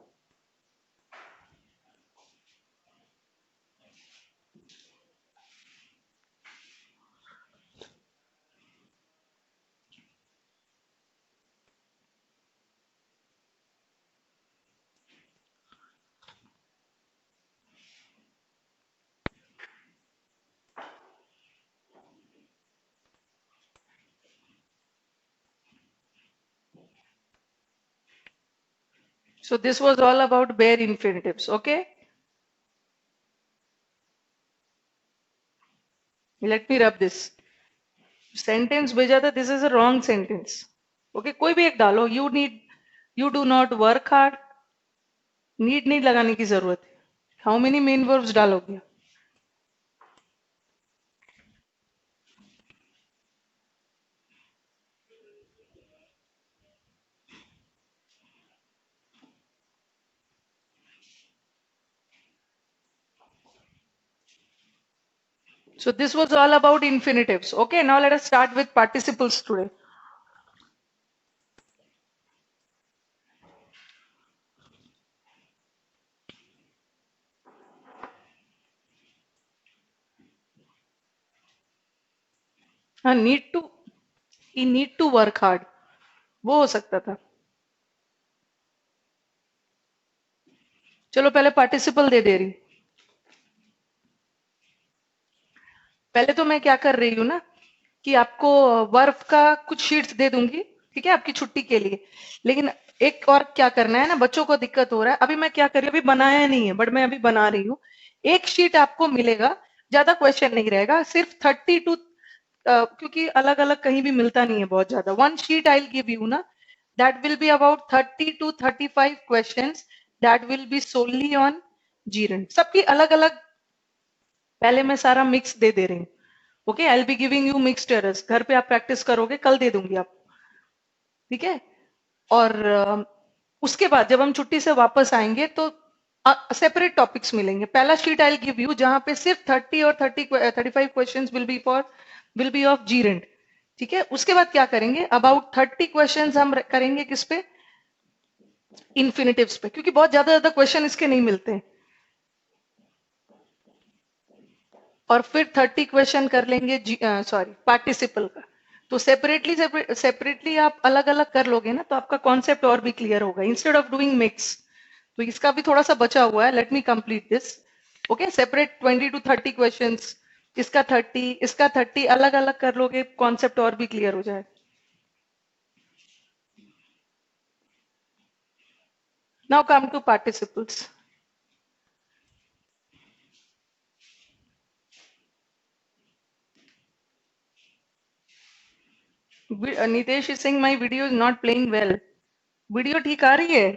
So this was all about bare infinitives. Okay, let me rub this. Sentence भेजा था, this is a wrong sentence. Okay, कोई भी एक डालो। You need, you do not work hard. Need नहीं लगाने की जरूरत है। हाउ मेनी मेन वर्ब्स डालोगे? So this was all about infinitives. Okay, now let us start with participles today. हाँ, need to, he need to work hard, वो हो सकता था। चलो पहले पार्टिसिपल दे रही। पहले तो मैं क्या कर रही हूँ ना, कि आपको वर्क का कुछ शीट्स दे दूंगी, ठीक है, आपकी छुट्टी के लिए। लेकिन एक और क्या करना है ना, बच्चों को दिक्कत हो रहा है, अभी मैं क्या कर रही हूँ, अभी बनाया नहीं है बट मैं अभी बना रही हूँ। एक शीट आपको मिलेगा, ज्यादा क्वेश्चन नहीं रहेगा, सिर्फ 32, क्योंकि अलग अलग कहीं भी मिलता नहीं है बहुत ज्यादा। One sheet I give you ना, that will be about 30 to 35 questions, that will be solely on जीरन। सबकी अलग अलग, पहले मैं सारा मिक्स दे रही हूँ। Okay, I will be giving you mixed errors, घर पे आप प्रैक्टिस करोगे, कल दे दूंगी आपको, ठीक है। और उसके बाद जब हम छुट्टी से वापस आएंगे तो सेपरेट टॉपिक्स मिलेंगे। पहला शीट आई गिव यू जहां पे सिर्फ 30 और 35 questions will be of gerund, ठीक है। उसके बाद क्या करेंगे, अबाउट 30 क्वेश्चंस हम करेंगे किस पे, इन्फिनेटिव्स पे, क्योंकि बहुत ज्यादा ज्यादा क्वेश्चन इसके नहीं मिलते हैं। और फिर 30 क्वेश्चन कर लेंगे सॉरी पार्टिसिपल का। तो सेपरेटली सेपरेटली आप अलग अलग कर लोगे ना, तो आपका कॉन्सेप्ट और भी क्लियर होगा, इंस्टेड ऑफ डूइंग मिक्स। तो इसका भी थोड़ा सा बचा हुआ है, let me complete this. Okay, separate 20 to 30 question, इसका 30, इसका 30, अलग अलग कर लोगे, कॉन्सेप्ट और भी क्लियर हो जाए। Now come to participles. Nitesh is saying my video is not playing well. Video ठीक आ रही है?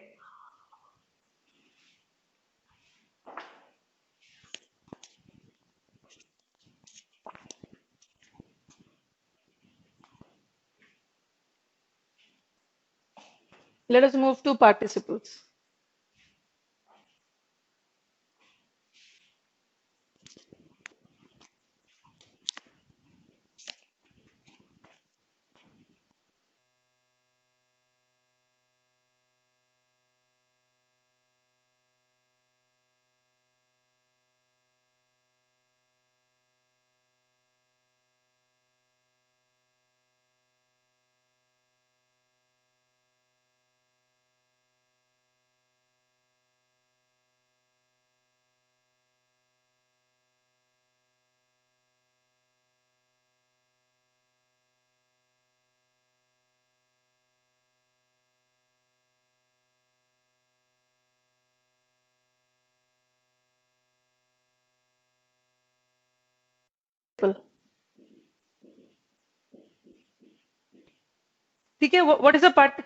Let us move to participles. ठीक है, what is a part,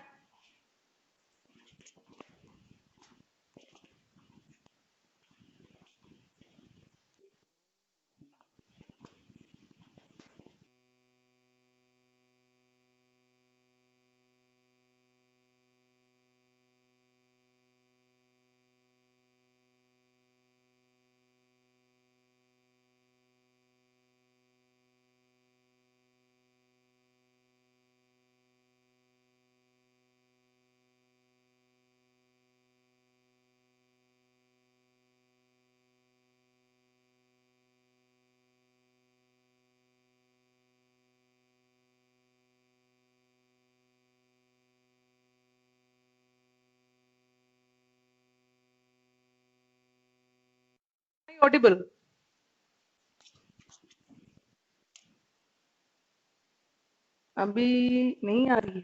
audible? अभी नहीं आ रही?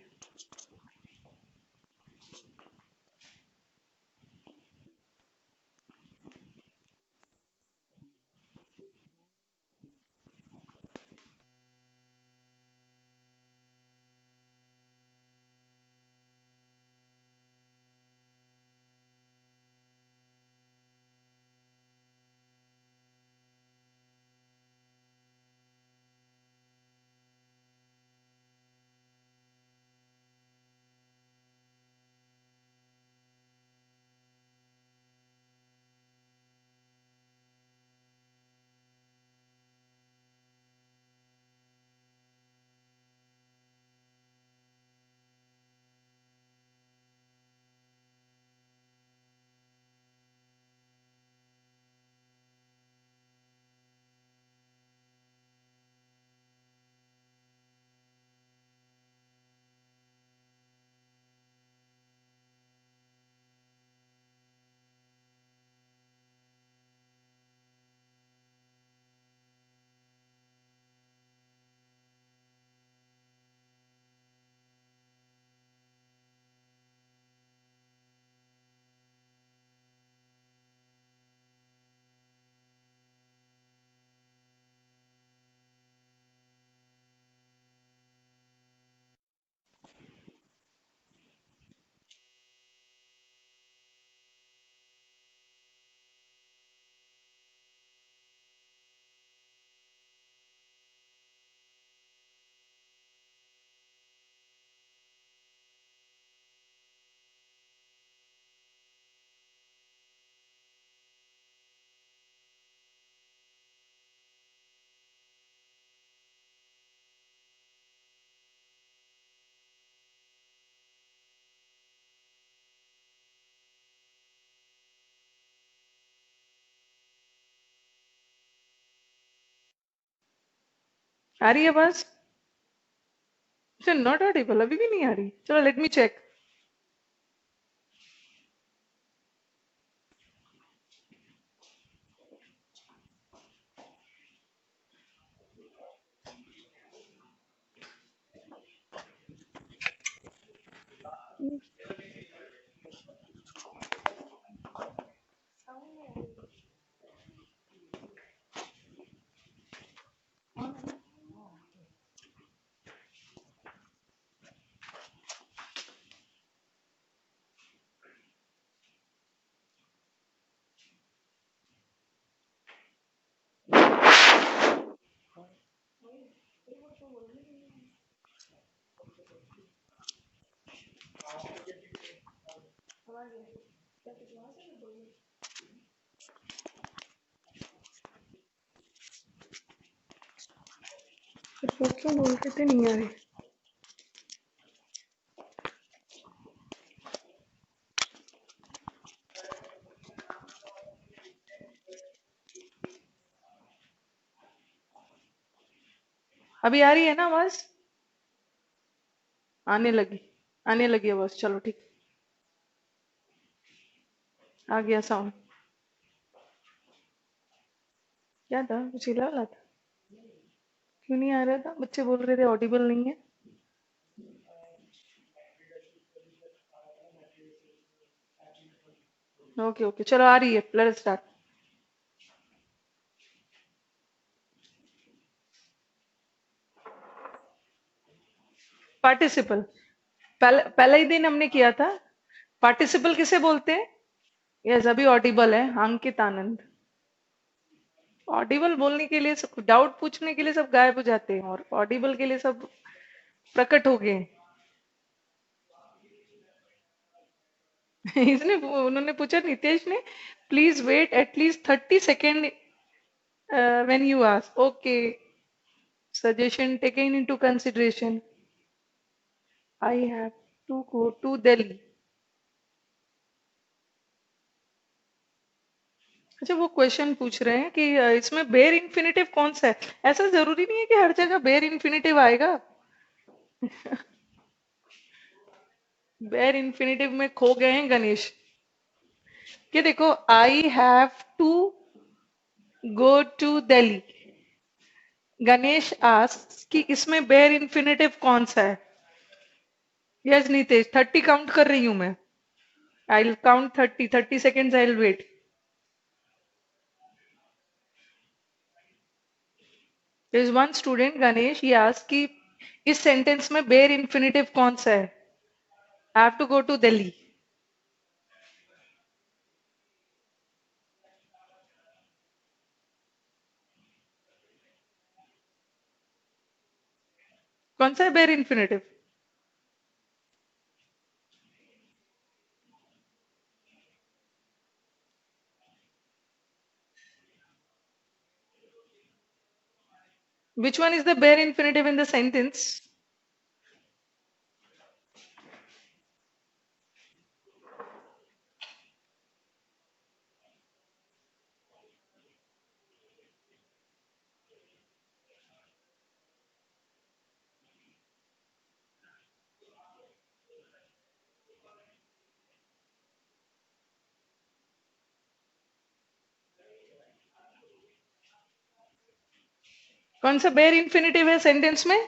आ रही है आवाज? नॉट ऑडिबल, अभी भी नहीं आ रही? चलो लेट मी चेक। फिर वो क्यों बोल रहे थे नहीं आ रही? अभी आ रही है ना आवाज? आने लगी, आने लगी आवाज। चलो ठीक, आ गया साउंड। क्या था, कुछ हिला वाला था? क्यों नहीं आ रहा था? बच्चे बोल रहे थे ऑडिबल नहीं है। ओके ओके, चलो आ रही है, लेट्स स्टार्ट। पार्टिसिपल, पहले ही दिन हमने किया था। पार्टिसिपल किसे बोलते हैं? यस, अभी ऑडिबल है, अंकित आनंद। ऑडिबल बोलने के लिए सब, डाउट पूछने के लिए सब गायब हो जाते हैं, और ऑडिबल के लिए सब प्रकट हो गए। इसने, उन्होंने पूछा, नितेश ने, please wait at least 30 second when you ask. Okay, suggestion taken into consideration. I have to go to Delhi. अच्छा, वो क्वेश्चन पूछ रहे हैं कि इसमें बेयर इन्फिनेटिव कौन सा है? ऐसा जरूरी नहीं है कि हर जगह बेयर इन्फिनेटिव आएगा। बेयर इन्फिनेटिव में खो गए हैं गणेश। कि देखो, I have to go to Delhi. Ganesh ask कि इसमें बेयर इन्फिनेटिव कौन सा है? यस नितेश, 30 काउंट कर रही हूं मैं। I will count 30 seconds, I will wait. There is one student Ganesh, he ask कि इस सेंटेंस में बेयर इन्फिनेटिव कौन सा है? I have to go to Delhi. कौन सा है bare infinitive? Which one is the bare infinitive in the sentence? कौन सा bare infinitive है सेंटेंस में?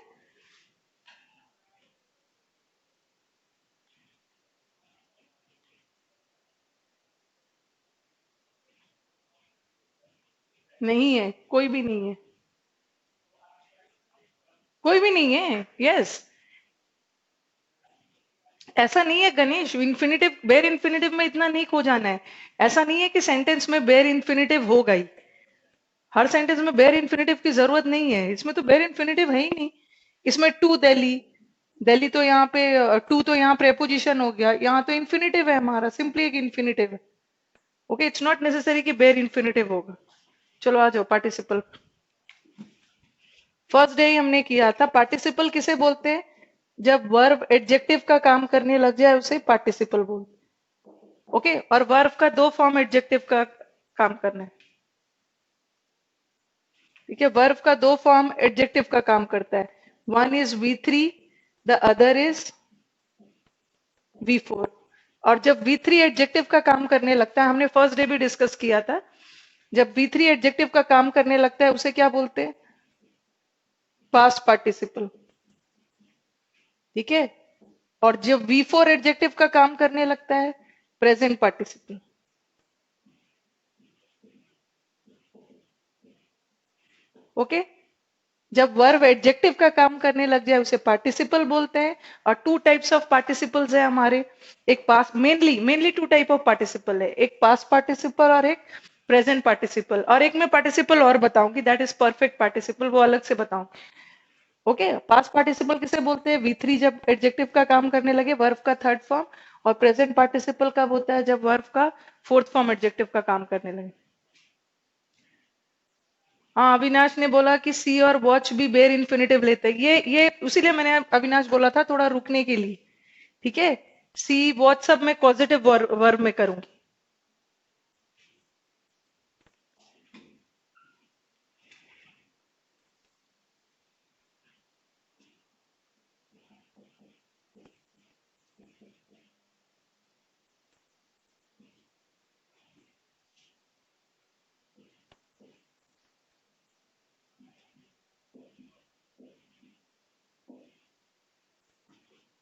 नहीं है, कोई भी नहीं है, कोई भी नहीं है। यस, ऐसा नहीं है गणेश, इन्फिनेटिव बेर इन्फिनेटिव में इतना नहीं खो जाना है। ऐसा नहीं है कि सेंटेंस में बेर इन्फिनेटिव होगा ही। हर सेंटेंस में बेर इन्फिनेटिव की जरूरत नहीं है, इसमें तो बेर इन्फिनेटिव है ही नहीं। इसमें टू दिल्ली, दिल्ली तो यहाँ पे टू तो यहाँ प्रेपोजिशन हो गया, यहाँ तो इन्फिनेटिव है हमारा, सिंपली एक इन्फिनेटिव है। ओके, इट्स नॉट नेसेसरी कि बेर इन्फिनेटिव होगा। चलो आ जाओ पार्टिसिपल। फर्स्ट डे ही हमने किया था। पार्टिसिपल किसे बोलते हैं? जब वर्ब एडजेक्टिव का काम करने लग जाए उसे पार्टिसिपल बोलते हैं। ओके, और वर्ब का दो फॉर्म एडजेक्टिव का काम करना है। ठीक है, वर्ब का दो फॉर्म एडजेक्टिव का काम करता है। One is V3, the other is V4। और जब V3 एडजेक्टिव का काम करने लगता है, हमने फर्स्ट डे भी डिस्कस किया था, जब V3 एडजेक्टिव का काम करने लगता है उसे क्या बोलते हैं? Past participle. ठीक है, और जब V4 एडजेक्टिव का काम करने लगता है, प्रेजेंट पार्टिसिपल। ओके, जब वर्ब एडजेक्टिव का काम करने लग जाए उसे पार्टिसिपल बोलते हैं। और टू टाइप्स ऑफ पार्टिसिपल्स है हमारे। एक past, mainly mainly two type of participle है, एक पास्ट पार्टिसिपल और एक प्रेजेंट पार्टिसिपल। और एक मैं पार्टिसिपल और बताऊंगी, दैट इज परफेक्ट पार्टिसिपल, वो अलग से बताऊंगी। ओके, पास्ट पार्टिसिपल किसे बोलते हैं? V3 जब एडजेक्टिव का काम करने लगे, वर्ब का थर्ड फॉर्म। और प्रेजेंट पार्टिसिपल कब होता है? जब वर्ब का फोर्थ फॉर्म एडजेक्टिव का काम करने लगे। हाँ, अविनाश ने बोला कि सी और वॉच भी बेर इन्फिनेटिव लेते हैं। ये उसीलिए मैंने अविनाश बोला था थोड़ा रुकने के लिए। ठीक है, सी वॉच सब मैं पॉजिटिव वर्ब में करूंगी।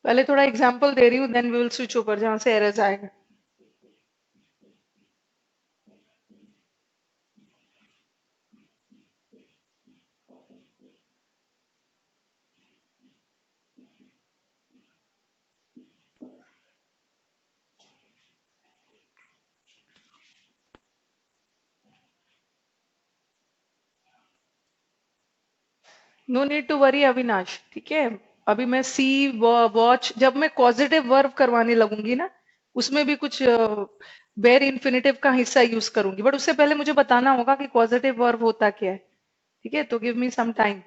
पहले थोड़ा एग्जाम्पल दे रही हूँ, then we will switch over जहां से एरर्स आएगा। No need to worry Avinash. ठीक है, अभी मैं सी वॉच जब मैं पॉजिटिव वर्ब करवाने लगूंगी ना, उसमें भी कुछ बेर इन्फिनेटिव का हिस्सा यूज करूंगी, बट उससे पहले मुझे बताना होगा कि पॉजिटिव वर्ब होता क्या है। ठीक है, तो give me some time.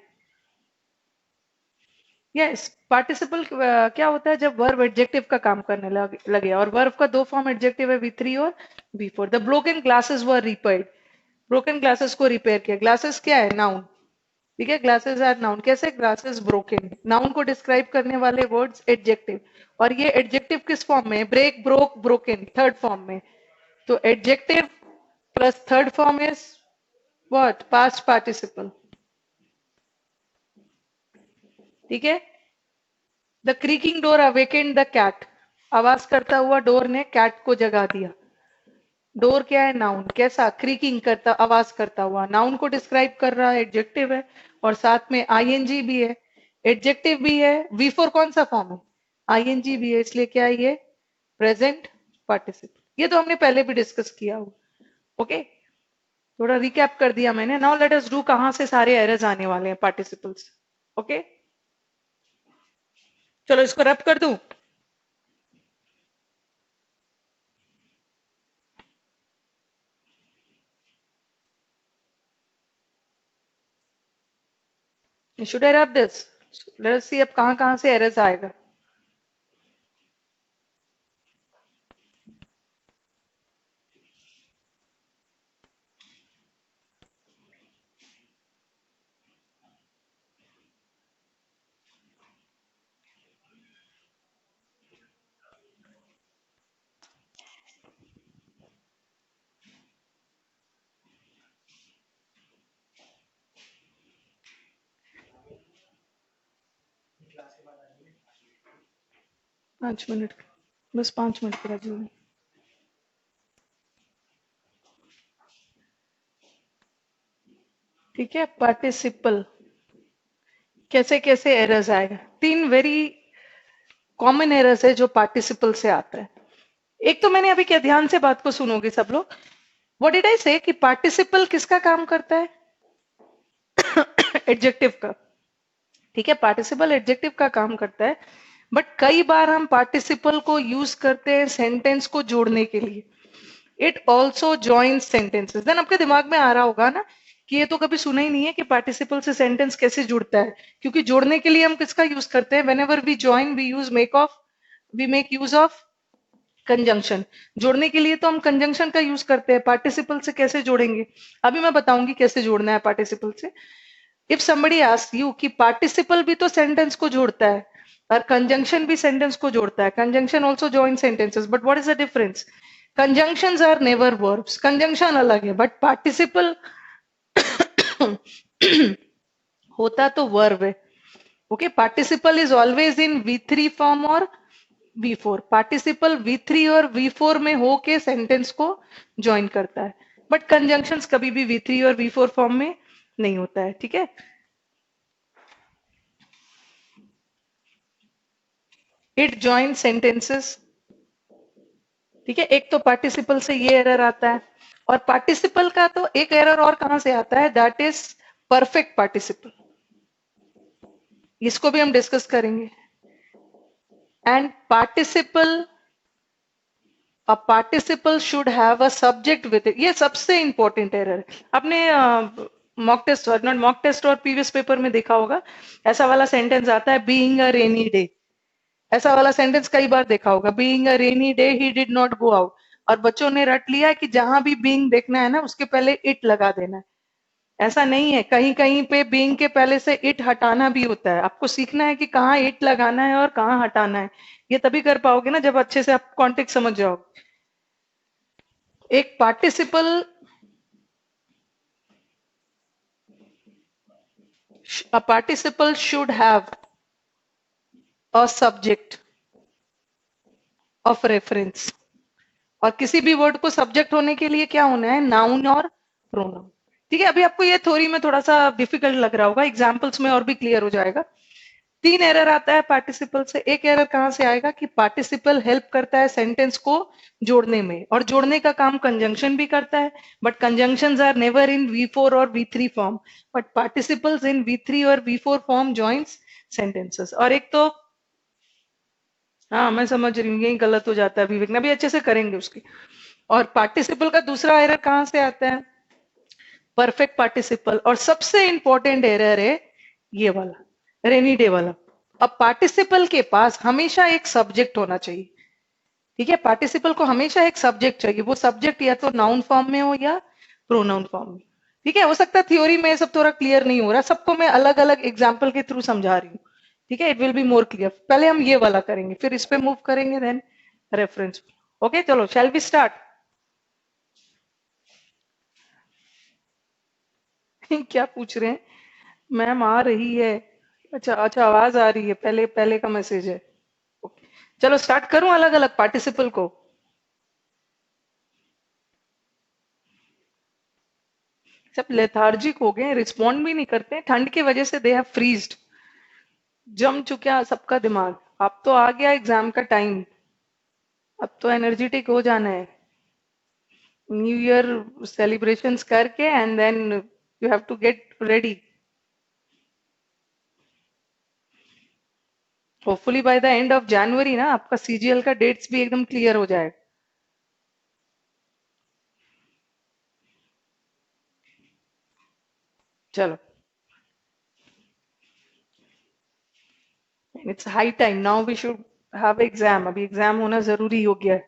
Yes, participle क्या होता है? जब वर्ब एडजेक्टिव का काम करने लगे, और वर्ब का दो फॉर्म एडजेक्टिव है, V3 और V4। The broken glasses were repaired. Broken glasses को रिपेयर किया। ग्लासेस क्या है? नाउन। ठीक है, ग्लासेस आर नाउन। कैसे? Glasses broken. नाउन को डिस्क्राइब करने वाले वर्ड्स एडजेक्टिव। और ये एडजेक्टिव किस फॉर्म में? Break, broke, broken, third form में। तो adjective plus third form is what? Past participle. ठीक है। The creaking door awakened the cat, आवाज करता हुआ डोर ने कैट को जगा दिया। डोर क्या है? नाउन। कैसा? क्रीकिंग करता, आवाज करता हुआ। नाउन को डिस्क्राइब कर रहा है, एडजेक्टिव है, और साथ में आईएनजी भी है, एडजेक्टिव भी है। वी फोर कौन सा फॉर्म है? आईएनजी भी है, इसलिए क्या है ये? Present participle. ये तो हमने पहले भी डिस्कस किया हो। ओके, थोड़ा रिकैप कर दिया मैंने। नाउ लेट अस डू कहां से सारे एरर्स आने वाले हैं पार्टिसिपल्स। ओके, चलो इसको रब कर दूं। Should I rub this? Let अस सी अब कहां कहां से एरर्स आएगा। पांच मिनट, बस 5 मिनट का राजू। ठीक है, पार्टिसिपल कैसे कैसे एरर्स आएगा। तीन वेरी कॉमन एरर्स है जो पार्टिसिपल से आता है। एक तो मैंने अभी क्या, ध्यान से बात को सुनोगे सब लोग। व्हाट डिड आई से कि पार्टिसिपल किसका काम करता है? एडजेक्टिव का। ठीक है, पार्टिसिपल एडजेक्टिव का काम करता है, बट कई बार हम पार्टिसिपल को यूज करते हैं सेंटेंस को जोड़ने के लिए। It also join sentences. Then आपके दिमाग में आ रहा होगा ना कि ये तो कभी सुना ही नहीं है कि पार्टिसिपल से सेंटेंस कैसे जुड़ता है, क्योंकि जोड़ने के लिए हम किसका यूज करते हैं? Whenever we join we use we make use of conjunction. जोड़ने के लिए तो हम कंजंक्शन का यूज करते हैं, पार्टिसिपल से कैसे जोड़ेंगे? अभी मैं बताऊंगी कैसे जोड़ना है पार्टिसिपल से। इफ somebody asks you कि पार्टिसिपल भी तो सेंटेंस को जोड़ता है और कंजंक्शन भी सेंटेंस को जोड़ता है, conjunction also join sentences, but what is the difference? Conjunctions are never verbs, conjunction अलग है, बट पार्टिसिपल होता तो वर्ब है। Okay, participle is always in V3 form और V4। पार्टिसिपल V3 और V4 में होके सेंटेंस को ज्वाइन करता है, बट कंजंक्शंस कभी भी V3 और V4 फॉर्म में नहीं होता है। ठीक है, इट ज्वाइन सेंटेंसेस। ठीक है, एक तो पार्टिसिपल से ये एरर आता है, और पार्टिसिपल का तो एक एरर और कहां से आता है, दैट इज परफेक्ट पार्टिसिपल। इसको भी हम डिस्कस करेंगे। And participle, a participle should have a subject with it. ये सबसे इंपॉर्टेंट एरर है। आपने mock test, not mock test, और प्रीवियस पेपर में देखा होगा, ऐसा वाला सेंटेंस आता है, बीइंग अ रेनी डे। ऐसा वाला सेंटेंस कई बार देखा होगा, being a rainy day he did not go out. और बच्चों ने रट लिया कि जहां भी बीइंग देखना है ना, उसके पहले इट लगा देना है। ऐसा नहीं है, कहीं कहीं पे बीइंग के पहले से इट हटाना भी होता है। आपको सीखना है कि कहाँ इट लगाना है और कहाँ हटाना है। ये तभी कर पाओगे ना जब अच्छे से आप कॉन्टेक्स्ट समझ जाओगे। एक participle, a participle should have a subject of reference। और किसी भी वर्ड को सब्जेक्ट होने के लिए क्या होना है? नाउन और प्रोनाउन। ठीक है, अभी आपको ये थ्योरी में थोड़ा सा डिफिकल्ट लग रहा होगा, एग्जाम्पल्स में और भी क्लियर हो जाएगा। तीन एरर आता है पार्टिसिपल से। एक एरर कहां से आएगा कि पार्टिसिपल हेल्प करता है सेंटेंस को जोड़ने में, और जोड़ने का काम कंजंक्शन भी करता है, but conjunctions are never in V4 और V3 form, but participles in V3 और V4 फॉर्म जॉइंस सेंटेंसेस। और एक तो, हाँ मैं समझ रही हूँ, यही गलत हो जाता है, विवेक ने अभी अच्छे से करेंगे उसकी। और पार्टिसिपल का दूसरा एरर कहां से आता है? Perfect participle. और सबसे इंपॉर्टेंट एरर है ये वाला, रेनी डे वाला। अब पार्टिसिपल के पास हमेशा एक सब्जेक्ट होना चाहिए। ठीक है, पार्टिसिपल को हमेशा एक सब्जेक्ट चाहिए। वो सब्जेक्ट या तो नाउन फॉर्म में हो या प्रोनाउन फॉर्म में। ठीक है, हो सकता है थ्योरी में सब थोड़ा क्लियर नहीं हो रहा, सबको मैं अलग अलग एग्जाम्पल के थ्रू समझा रही हूँ। ठीक है, it will be more clear. पहले हम ये वाला करेंगे, फिर इस पे मूव करेंगे, देन रेफरेंस। ओके, चलो शैल वी स्टार्ट। क्या पूछ रहे हैं? मैम आ रही है। अच्छा अच्छा, आवाज आ रही है, पहले पहले का मैसेज है। ओके, चलो स्टार्ट करूं अलग अलग पार्टिसिपल को। सब लेथार्जिक हो गए, रिस्पॉन्ड भी नहीं करते, ठंड की वजह से दे हैव फ्रीज्ड। जम चुका सबका दिमाग। अब तो आ गया एग्जाम का टाइम, अब तो एनर्जेटिक हो जाना है। न्यू ईयर सेलिब्रेशंस करके and then you have to get ready. Hopefully by the end of January ना आपका सीजीएल का डेट्स भी एकदम क्लियर हो जाए। चलो, it's high time now we should have exam, अभी एग्जाम होना जरूरी हो गया है।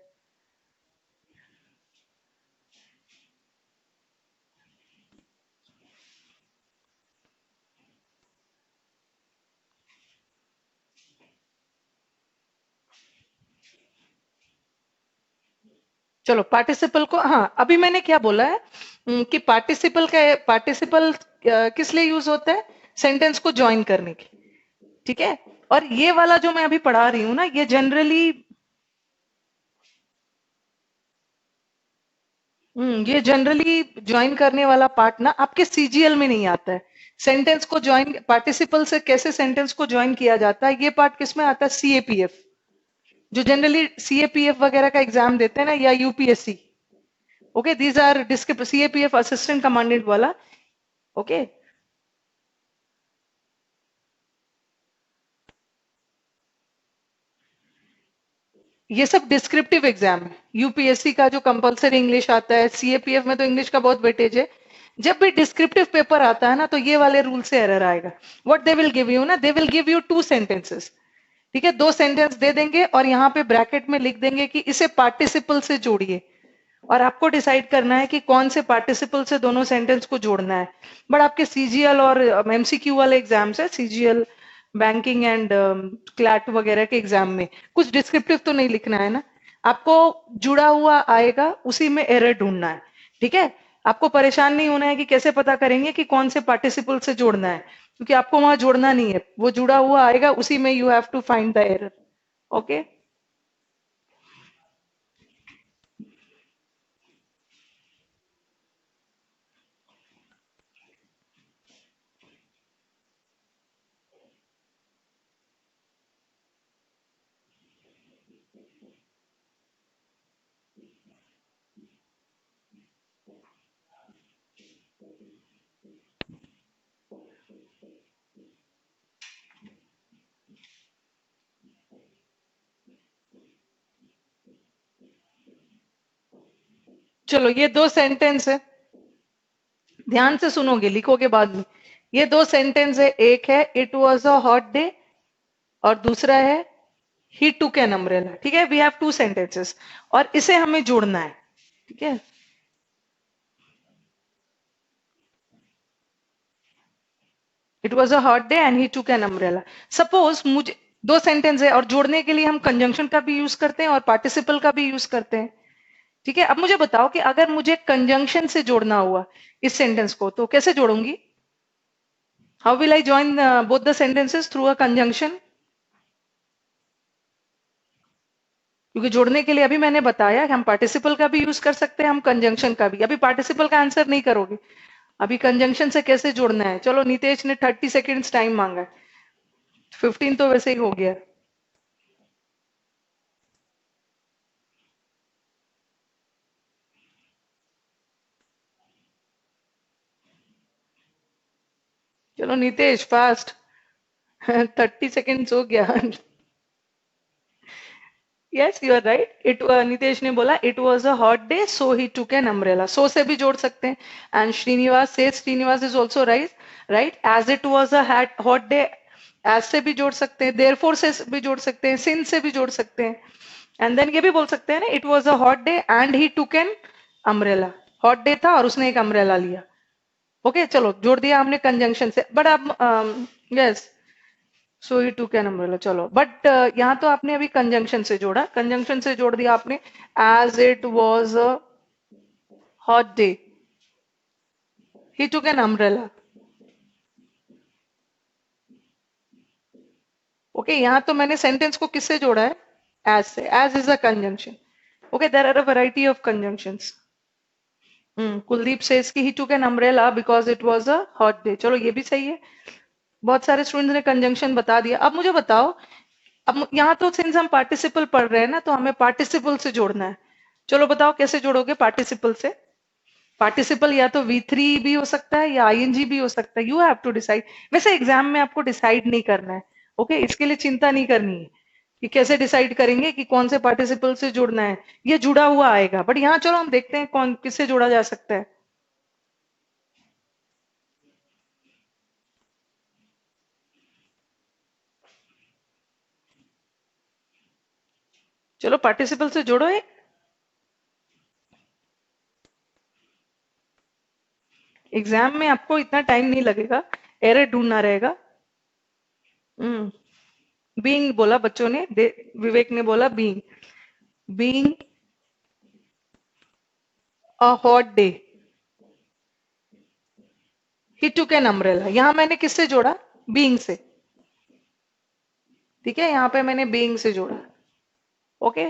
चलो पार्टिसिपल को, हाँ अभी मैंने क्या बोला है, कि पार्टिसिपल किस लिए यूज होता है? सेंटेंस को ज्वाइन करने के। ठीक है, और ये वाला जो मैं अभी पढ़ा रही हूँ ना, ये जनरली ये जनरली ज्वाइन करने वाला पार्ट ना आपके सीजीएल में नहीं आता है। सेंटेंस को ज्वाइन, पार्टिसिपल से कैसे सेंटेंस को ज्वाइन किया जाता है, ये पार्ट किसमें आता है? सीएपीएफ। जो जनरली सीएपीएफ वगैरह का एग्जाम देते हैं ना, या UPSC. Okay, these are descriptive CAPF assistant commandant वाला। ओके, ये सब डिस्क्रिप्टिव एग्जाम है। यूपीएससी का जो कंपलसरी इंग्लिश आता है, सीएपीएफ में तो इंग्लिश का बहुत वेटेज है। जब भी डिस्क्रिप्टिव पेपर आता है ना, तो ये वाले रूल से एरर आएगा। What they will give you ना, they will give you two sentences. ठीक है, दो सेंटेंस दे देंगे और यहाँ पे ब्रैकेट में लिख देंगे कि इसे पार्टिसिपल से जोड़िए। और आपको डिसाइड करना है कि कौन से पार्टिसिपल से दोनों सेंटेंस को जोड़ना है। बट आपके सीजीएल और एमसीक्यू वाले एग्जाम्स है, सीजीएल बैंकिंग एंड क्लैट वगैरह के एग्जाम में कुछ डिस्क्रिप्टिव तो नहीं लिखना है ना। आपको जुड़ा हुआ आएगा, उसी में एरर ढूंढना है। ठीक है, आपको परेशान नहीं होना है कि कैसे पता करेंगे कि कौन से पार्टिसिपल से जोड़ना है, क्योंकि आपको वहां जोड़ना नहीं है, वो जुड़ा हुआ आएगा, उसी में you have to find the error. Okay, चलो ये दो सेंटेंस है, ध्यान से सुनोगे लिखोगे बाद में। ये दो सेंटेंस है, एक है it was a hot day, और दूसरा है ही टुक एन अम्ब्रेला। ठीक है, वी हैव टू सेंटेंसेस और इसे हमें जोड़ना है। ठीक है, it was a hot day and he took an umbrella. Suppose मुझे दो सेंटेंस है और जोड़ने के लिए हम कंजंक्शन का भी यूज करते हैं और पार्टिसिपल का भी यूज करते हैं। ठीक है, अब मुझे बताओ कि अगर मुझे कंजंक्शन से जोड़ना हुआ इस सेंटेंस को, तो कैसे जोड़ूंगी? How will I join both the sentences through a conjunction? क्योंकि जोड़ने के लिए अभी मैंने बताया कि हम पार्टिसिपल का भी यूज कर सकते हैं, हम कंजंक्शन का भी। अभी पार्टिसिपल का आंसर नहीं करोगे, अभी कंजंक्शन से कैसे जोड़ना है। चलो, नितेश ने 30 सेकेंड्स टाइम मांगा है, 15 तो वैसे ही हो गया। चलो नितेश फास्ट। 30 सेकेंड्स हो गया। Yes you are right, it Nitesh ने बोला it was a hot day so he took an umbrella. So से भी जोड़ सकते हैं। And Srinivas is also right, right, as it was a hot day, as से भी जोड़ सकते हैं, देयरफॉर से भी जोड़ सकते हैं, सिंस से भी जोड़ सकते हैं। एंड देन ये भी बोल सकते हैं ना, it was a hot day and he took an umbrella. Hot day था और उसने एक अम्ब्रेला लिया। ओके, चलो जोड़ दिया हमने कंजंक्शन से। बट अब yes, so he took an umbrella. चलो, बट यहाँ तो आपने अभी कंजंक्शन से जोड़ा, कंजंक्शन से जोड़ दिया आपने। As it was a hot day he took an umbrella. Okay, यहां तो मैंने सेंटेंस को किससे जोड़ा है? एज से। As is a conjunction. Okay, there are a variety of conjunctions. Kuldeep says कि he took an umbrella because it was a hot day. चलो ये भी सही है, बहुत सारे स्टूडेंट्स ने कंजंक्शन बता दिया। अब मुझे बताओ, अब यहाँ तो सिंस हम पार्टिसिपल पढ़ रहे हैं ना, तो हमें पार्टिसिपल से जोड़ना है। चलो बताओ कैसे जोड़ोगे पार्टिसिपल से? पार्टिसिपल या तो V3 भी हो सकता है या ING भी हो सकता है, यू हैव टू डिसाइड। वैसे एग्जाम में आपको डिसाइड नहीं करना है, ओके, इसके लिए चिंता नहीं करनी है कि कैसे डिसाइड करेंगे कि कौन से पार्टिसिपल से जुड़ना है। ये जुड़ा हुआ आएगा, बट यहाँ चलो हम देखते हैं कौन किससे जोड़ा जा सकता है। चलो पार्टिसिपल से जोड़ो एक। एग्जाम में आपको इतना टाइम नहीं लगेगा, एरर ढूंढना रहेगा। हम्म बीइंग बोला बच्चों ने, विवेक ने बोला being. Being a hot day, he took an umbrella. यहां मैंने किससे जोड़ा? बीइंग से। ठीक है, यहाँ पे मैंने बीइंग से जोड़ा। ओके।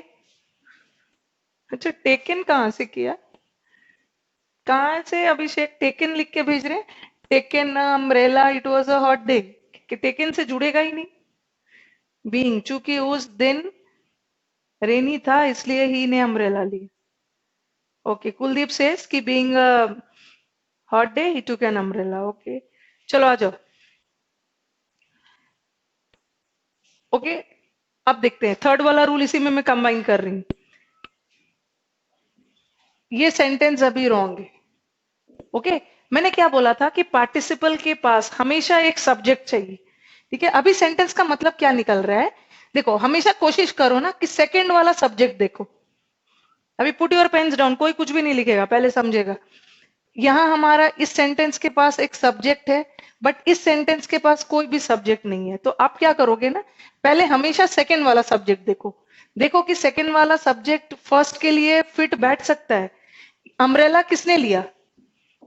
अच्छा, टेकन कहाँ से किया? कहाँ से अभिषेक टेकन लिख के भेज रहे हैं? Taken umbrella, it was a hot day. Taken से जुड़ेगा ही नहीं। बीइंग, चूंकि उस दिन रेनी था इसलिए ही ने अम्ब्रेला ली। ओके, कुलदीप सेज कि being hot day he took an umbrella. Okay, चलो आ जाओ। ओके, अब देखते हैं थर्ड वाला रूल, इसी में मैं कंबाइन कर रही हूँ। ये सेंटेंस अभी रॉन्ग है। ओके, मैंने क्या बोला था कि पार्टिसिपल के पास हमेशा एक सब्जेक्ट चाहिए। ठीक है, अभी सेंटेंस का मतलब क्या निकल रहा है? देखो, हमेशा कोशिश करो ना कि सेकंड वाला सब्जेक्ट देखो। अभी पुट योर पेन्स डाउन, कोई कुछ भी नहीं लिखेगा, पहले समझेगा। यहां हमारा इस सेंटेंस के पास एक सब्जेक्ट है, बट इस सेंटेंस के पास कोई भी सब्जेक्ट नहीं है। तो आप क्या करोगे ना, पहले हमेशा सेकंड वाला सब्जेक्ट देखो। देखो कि सेकंड वाला सब्जेक्ट फर्स्ट के लिए फिट बैठ सकता है। अम्ब्रेला किसने लिया?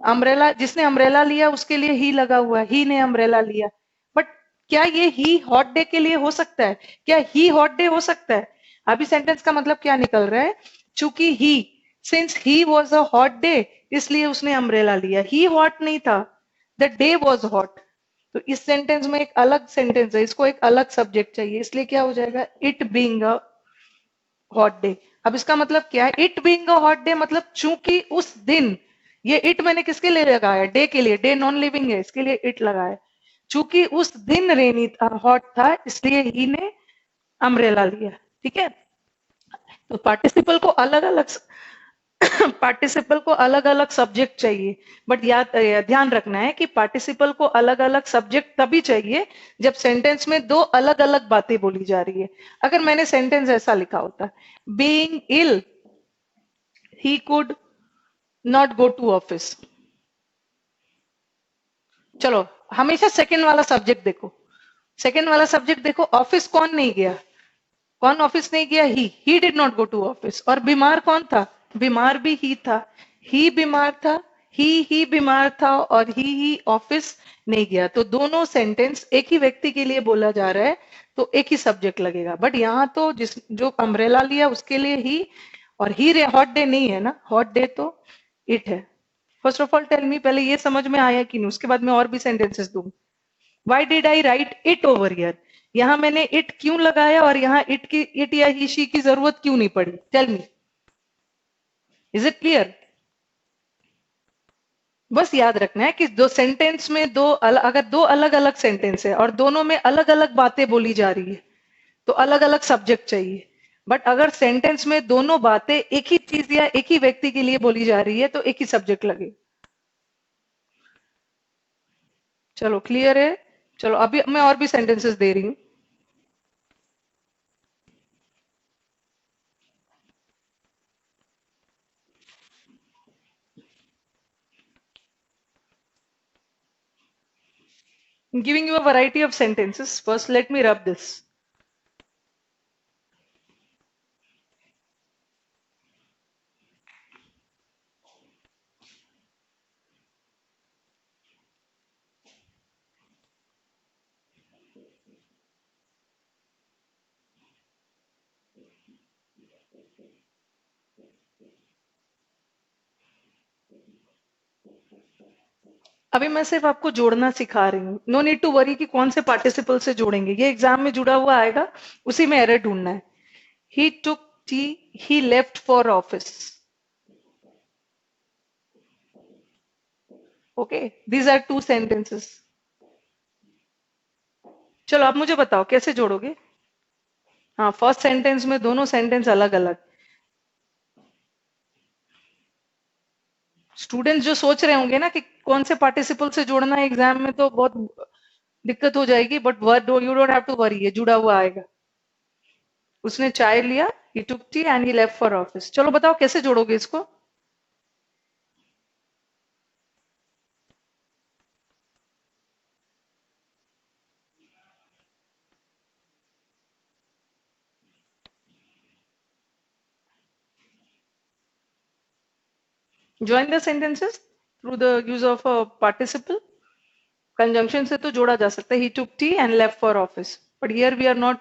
अम्ब्रेला, जिसने अम्ब्रेला लिया उसके लिए ही लगा हुआ है, ही ने अम्ब्रेला लिया। बट क्या ये ही हॉट डे के लिए हो सकता है? क्या ही हॉट डे हो सकता है? अभी सेंटेंस का मतलब क्या निकल रहा है? चूंकि he, since he was a hot day, इसलिए उसने अम्ब्रेला लिया। ही हॉट नहीं था, द डे वॉज हॉट। तो इस सेंटेंस में एक अलग सेंटेंस है, इसको एक अलग सब्जेक्ट चाहिए, इसलिए क्या हो जाएगा? It being a hot day. अब इसका मतलब क्या है? It being a hot day मतलब चूंकि उस दिन, ये इट मैंने किसके लिए लगाया? डे के लिए। डे नॉन लिविंग है, इसके लिए इट लगाया। चूंकि उस दिन रेनी था, हॉट था, इसलिए ही ने अम्ब्रेला लिया। ठीक है, तो पार्टिसिपल को अलग अलग पार्टिसिपल को अलग अलग सब्जेक्ट चाहिए। बट याद ध्यान रखना है कि पार्टिसिपल को अलग अलग सब्जेक्ट तभी चाहिए जब सेंटेंस में दो अलग अलग बातें बोली जा रही है। अगर मैंने सेंटेंस ऐसा लिखा होता, being ill he could not go to office. चलो, हमेशा सेकंड वाला सब्जेक्ट देखो। सेकंड वाला सब्जेक्ट देखो, ऑफिस कौन नहीं गया? कौन ऑफिस नहीं गया? He did not go to office. और बीमार कौन था? बीमार भी ही था। ही बीमार था, ही बीमार था, और ही ऑफिस नहीं गया। तो दोनों सेंटेंस एक ही व्यक्ति के लिए बोला जा रहा है, तो एक ही सब्जेक्ट लगेगा। बट यहाँ तो जिस जो अम्ब्रेला लिया उसके लिए ही, और ही हॉट डे नहीं है ना, हॉट डे तो इट है। First of all tell me, पहले ये समझ में आया कि नहीं, उसके बाद मैं और भी सेंटेंसेस दूंगी। Why did I right it over here? यहां मैंने इट क्यों लगाया और यहाँ इट या ही शी की जरूरत क्यों नहीं पड़ी? Tell me, is it clear? बस याद रखना है कि दो सेंटेंस में अगर दो अलग अलग सेंटेंस है और दोनों में अलग अलग बातें बोली जा रही है, तो अलग अलग सब्जेक्ट चाहिए। बट अगर सेंटेंस में दोनों बातें एक ही चीज या एक ही व्यक्ति के लिए बोली जा रही है, तो एक ही सब्जेक्ट लगे। चलो क्लियर है? चलो अभी मैं और भी सेंटेंसेस दे रही हूँ। Giving you a variety of sentences. First, let me rub this. अभी मैं सिर्फ आपको जोड़ना सिखा रही हूँ। नो नीड टू वरी कि कौन से पार्टिसिपल से जोड़ेंगे, ये एग्जाम में जुड़ा हुआ आएगा, उसी में एरर ढूंढना है। He took tea, he left for office. Okay, these are two sentences. चलो आप मुझे बताओ कैसे जोड़ोगे। हाँ, फर्स्ट सेंटेंस में दोनों सेंटेंस अलग अलग। स्टूडेंट्स जो सोच रहे होंगे ना कि कौन से पार्टिसिपल से जोड़ना है एग्जाम में, तो बहुत दिक्कत हो जाएगी, but word you don't have to worry, ये जुड़ा हुआ आएगा। उसने चाय लिया, he took tea and he left for office. चलो बताओ कैसे जोड़ोगे इसको। Join the sentences through the use of a participle. Conjunction से तो जोड़ा जा सकता है, he took tea and left for office, but here we are not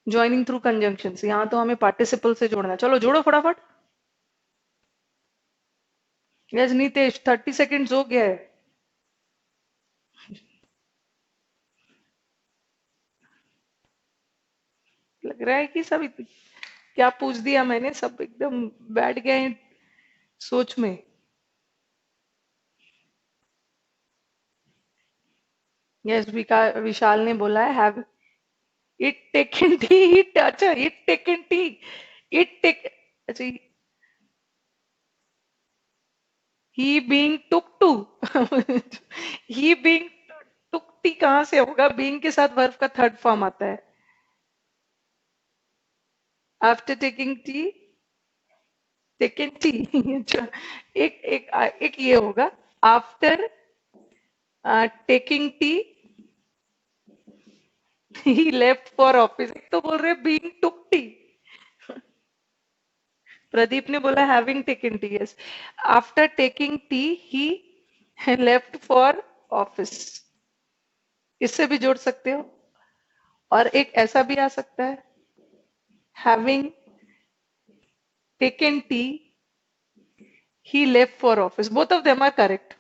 joining through conjunction. यहाँ तो हमें पार्टिसिपल से जोड़ना है। चलो जोड़ो फटाफट। यस नीतेश, 30 सेकेंड्स हो गया है। लग रहा है कि सब क्या पूछ दिया मैंने, सब एकदम बैठ गए सोच में। यस, विशाल ने बोला है have it taken tea, it, अच्छा it taken tea, it take, अच्छा he being took two. He being took tea कहाँ से होगा, बीइंग के साथ वर्ब का थर्ड फॉर्म आता है। After taking T, taken T. अच्छा, एक ये होगा, after taking tea he left for office. एक तो बोल रहे बीइंग टुक टी, प्रदीप ने बोला having taken T. Yes, after taking tea he left for office. इससे भी जोड़ सकते हो, और एक ऐसा भी आ सकता है, having taken tea he left for office. Both of them are correct.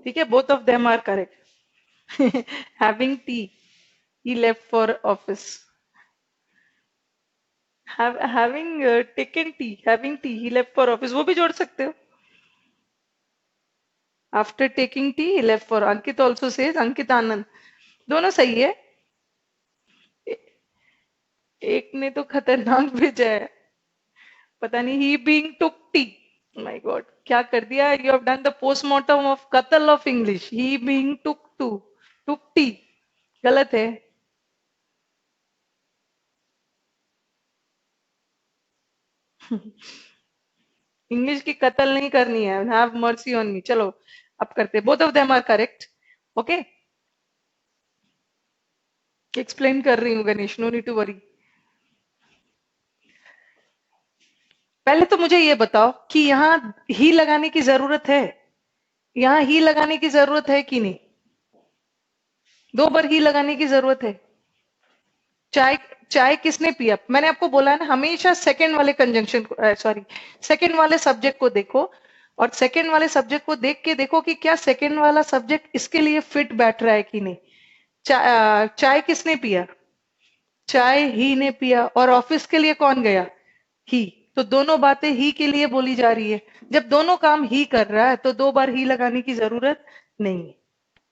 ठीक है, both of them are correct. Having tea he left for office, having taken tea, having tea he left for office, वो भी जोड़ सकते हो। After taking tea he left for, Ankit also says, Ankit Anand, दोनों सही है। ए- एक ने तो खतरनाक भेजा है, पता नहीं, he being took tea. My god, क्या कर दिया, you have done the postmortem of कत्ल of English. He being took tea गलत है। इंग्लिश की कत्ल नहीं करनी है, हैव मर्सी ऑन मी। चलो अब करते, both of them are correct. Okay, explain कर रही हूँ Ganesh, no need to worry. पहले तो मुझे ये बताओ कि यहाँ ही लगाने की जरूरत है, यहाँ ही लगाने की जरूरत है कि नहीं। दो बार ही लगाने की जरूरत है। चाय, चाय किसने पिया, मैंने आपको बोला है ना, हमेशा सेकंड वाले कंजंक्शन को, सॉरी, सेकंड वाले सब्जेक्ट को देखो, और सेकंड वाले सब्जेक्ट को देख के देखो कि क्या सेकंड वाला सब्जेक्ट इसके लिए फिट बैठ रहा है कि नहीं। चाय किसने पिया, चाय ही ने पिया, और ऑफिस के लिए कौन गया, ही। तो दोनों बातें ही के लिए बोली जा रही है। जब दोनों काम ही कर रहा है तो दो बार ही लगाने की जरूरत नहीं।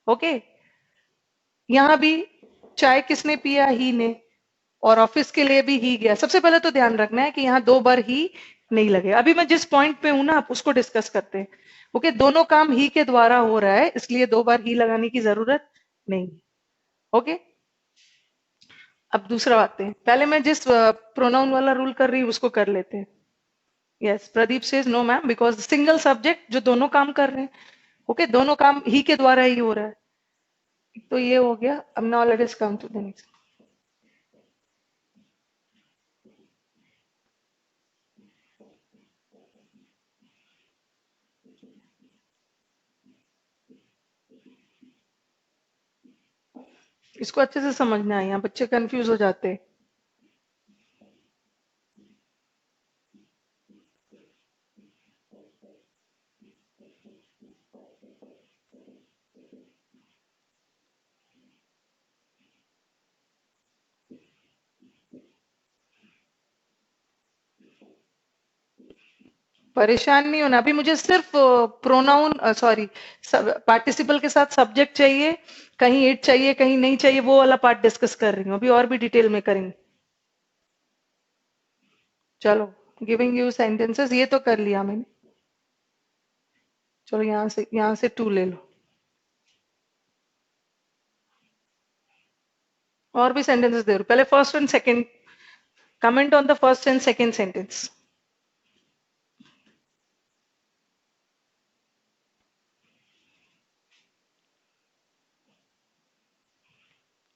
ओके, यहां भी चाय किसने पिया, ही ने, और ऑफिस के लिए भी ही गया। सबसे पहले तो ध्यान रखना है कि यहाँ दो बार ही नहीं लगे। अभी मैं जिस पॉइंट पे हूं ना, आप उसको डिस्कस करते हैं। ओके, दोनों काम ही के द्वारा हो रहा है, इसलिए दो बार ही लगाने की जरूरत नहीं। ओके, अब दूसरा आते हैं, पहले मैं जिस प्रोनाउन वाला रूल कर रही हूँ उसको कर लेते हैं। Yes, Pradeep says no ma'am, because single subject जो दोनों काम कर रहे हैं। ओके, दोनों काम ही के द्वारा ही हो रहा है। तो ये हो गया। अब now let us come to the next. इसको अच्छे से समझना है, यहाँ बच्चे कंफ्यूज हो जाते हैं। परेशान नहीं होना, अभी मुझे सिर्फ प्रोनाउन सॉरी पार्टिसिपल के साथ सब्जेक्ट चाहिए, कहीं इट चाहिए कहीं नहीं चाहिए, वो वाला पार्ट डिस्कस कर रही हूँ, अभी और भी डिटेल में करेंगे। चलो, गिविंग यू सेंटेंसेस ये तो कर लिया मैंने। चलो यहाँ से टू ले लो, और भी सेंटेंसेस दे रहा हूँ। पहले first and second, comment on the first and second sentence.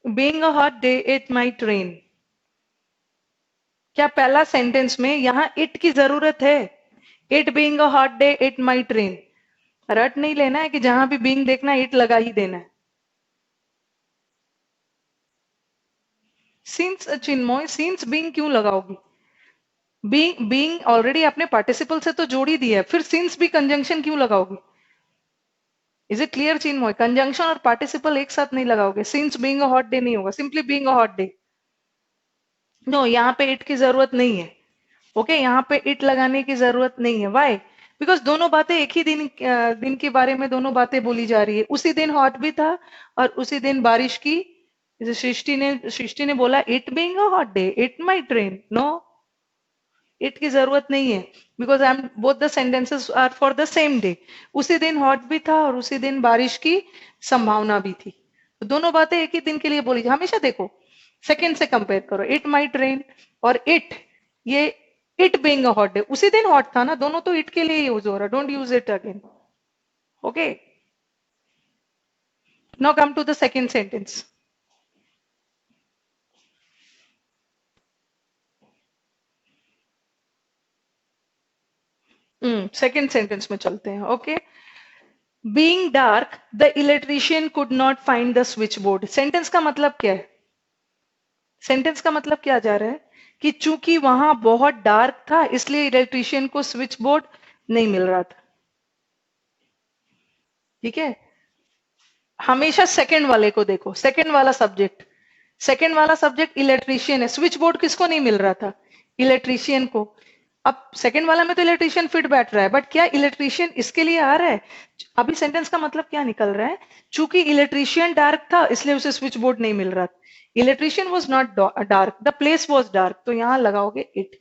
Being a hot day it might rain, क्या पहला सेंटेंस में यहाँ इट की जरूरत है? It being a hot day it might rain, रट नहीं लेना है कि जहां भी बीइंग देखना है इट लगा ही देना है। सिंस चिन्मय, सिंस बीइंग क्यों लगाओगी? बीइंग बीइंग ऑलरेडी आपने पार्टिसिपल से तो जोड़ ही दिया है, फिर सिंस भी कंजंक्शन क्यों लगाओगी? Is it clear Chinmay? Conjunction और पार्टिसिपल एक साथ नहीं लगाओगे, since being a hot day नहीं होगा, simply being a hot day. No, यहाँ पे इट की जरूरत नहीं है। ओके, यहाँ पे इट लगाने की जरूरत नहीं है। वाई? बिकॉज दोनों बातें एक ही दिन के बारे में दोनों बातें बोली जा रही है। उसी दिन हॉट भी था और उसी दिन बारिश की। जैसे सृष्टि ने बोला it being a hot day it might rain. No, it की जरूरत नहीं है, because I am both the sentences are for the same day. उसी दिन हॉट भी था और उसी दिन बारिश की संभावना भी थी, तो दोनों बातें एक ही दिन के लिए बोली। हमेशा देखो, सेकेंड से कंपेयर करो, इट माइट रेन और इट, ये it being a hot day, उसी दिन हॉट था ना, दोनों तो इट के लिए यूज हो रहा, don't use it again. Okay, now come to the second sentence. Second sentence में चलते हैं। Okay, being dark the electrician could not find the switch board. Sentence का मतलब क्या है? सेंटेंस का मतलब क्या जा रहा है कि चूंकि वहां बहुत डार्क था इसलिए इलेक्ट्रिशियन को स्विच बोर्ड नहीं मिल रहा था। ठीक है, हमेशा सेकंड वाले को देखो, सेकंड वाला सब्जेक्ट, सेकंड वाला सब्जेक्ट इलेक्ट्रिशियन है, स्विच बोर्ड किसको नहीं मिल रहा था? इलेक्ट्रिशियन को। अब सेकंड वाला में तो इलेक्ट्रिशियन फिट बैठ रहा है, बट क्या इलेक्ट्रिशियन इसके लिए आ रहा है? अभी सेंटेंस का मतलब क्या निकल रहा है? चूंकि इलेक्ट्रिशियन डार्क था इसलिए उसे स्विच बोर्ड नहीं मिल रहा था। Electrician was not dark, the place was dark, तो यहां लगाओगे इट।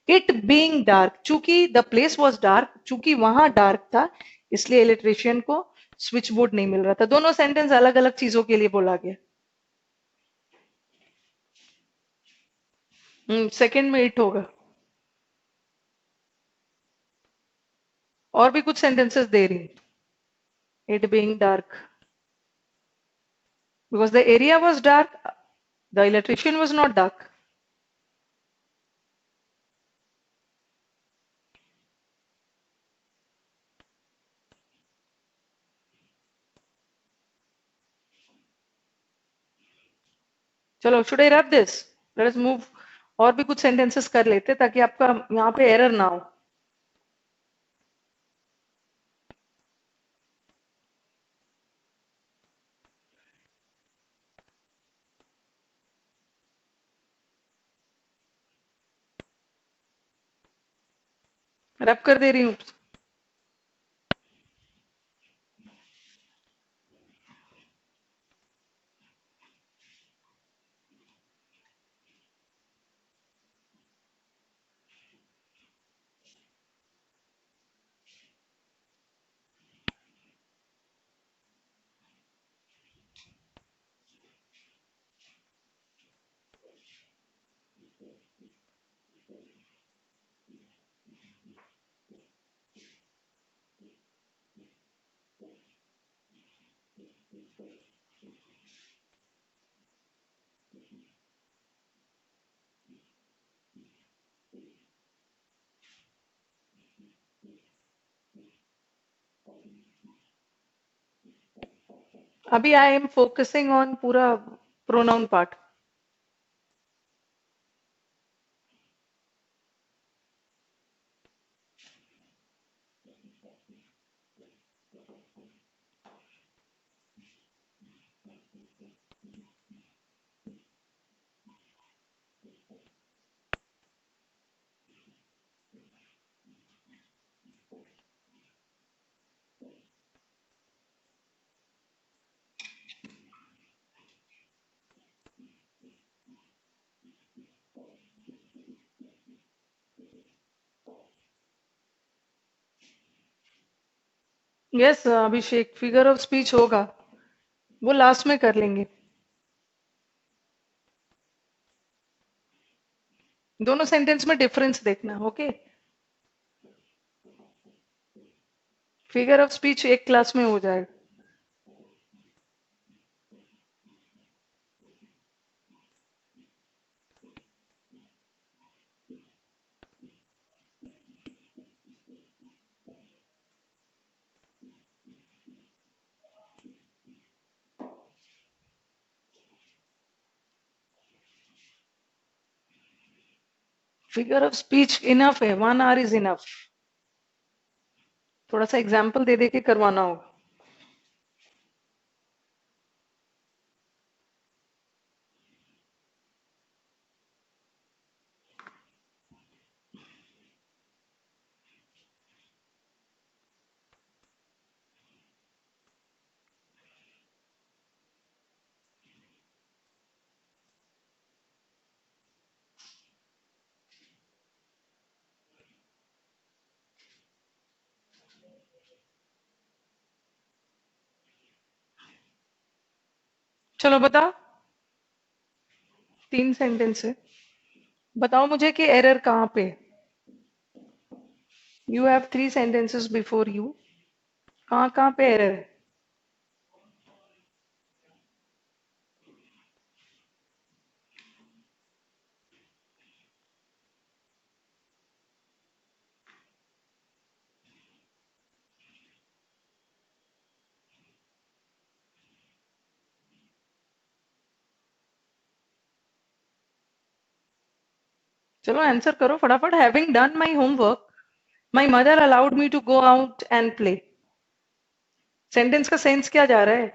इट बीइंग डार्क, चूंकि द प्लेस वॉज डार्क, चूंकि वहां डार्क था इसलिए इलेक्ट्रिशियन को स्विच बोर्ड नहीं मिल रहा था। दोनों सेंटेंस अलग अलग चीजों के लिए बोला गया। सेकंड में इट होगा। और भी कुछ सेंटेंसेस दे रही, it being dark because the area was dark, the electrician was not dark. चलो, should I wrap this? Let us move. और भी कुछ सेंटेंसेस कर लेते ताकि आपका यहाँ पे एरर ना हो। रैप कर दे रही हूँ। अभी आई एम फोकसिंग ऑन पूरा pronoun part. Yes Abhishek, figure of speech होगा, वो लास्ट में कर लेंगे। दोनों सेंटेंस में डिफरेंस देखना, ओके। फिगर ऑफ स्पीच एक क्लास में हो जाएगा। फिगर ऑफ स्पीच इनफ है, 1 आवर इज इनफ। थोड़ा सा एग्जाम्पल दे दे के करवाना होगा। चलो बताओ, 3 सेंटेंस है, बताओ मुझे कि एरर कहाँ पे। You have 3 sentences before you, कहाँ कहाँ पे एरर है। चलो आंसर करो फटाफट। Having done my homework my mother allowed me to go out and play. Sentence का सेंस क्या जा रहा है,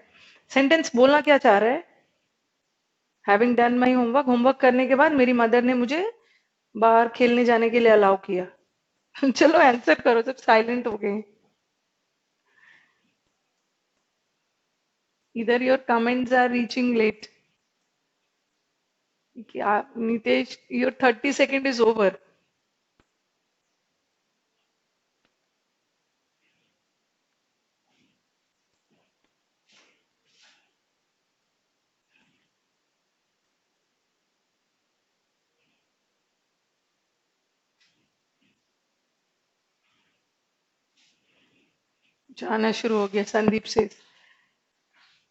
सेंटेंस बोलना क्या चाह रहा है। Having done my homework, homework करने के बाद मेरी मदर ने मुझे बाहर खेलने जाने के लिए अलाउ किया। चलो आंसर करो, सब साइलेंट हो गए। इधर your comments are reaching late. Nitesh, your 30 second is over. जाना शुरू हो गया। संदीप से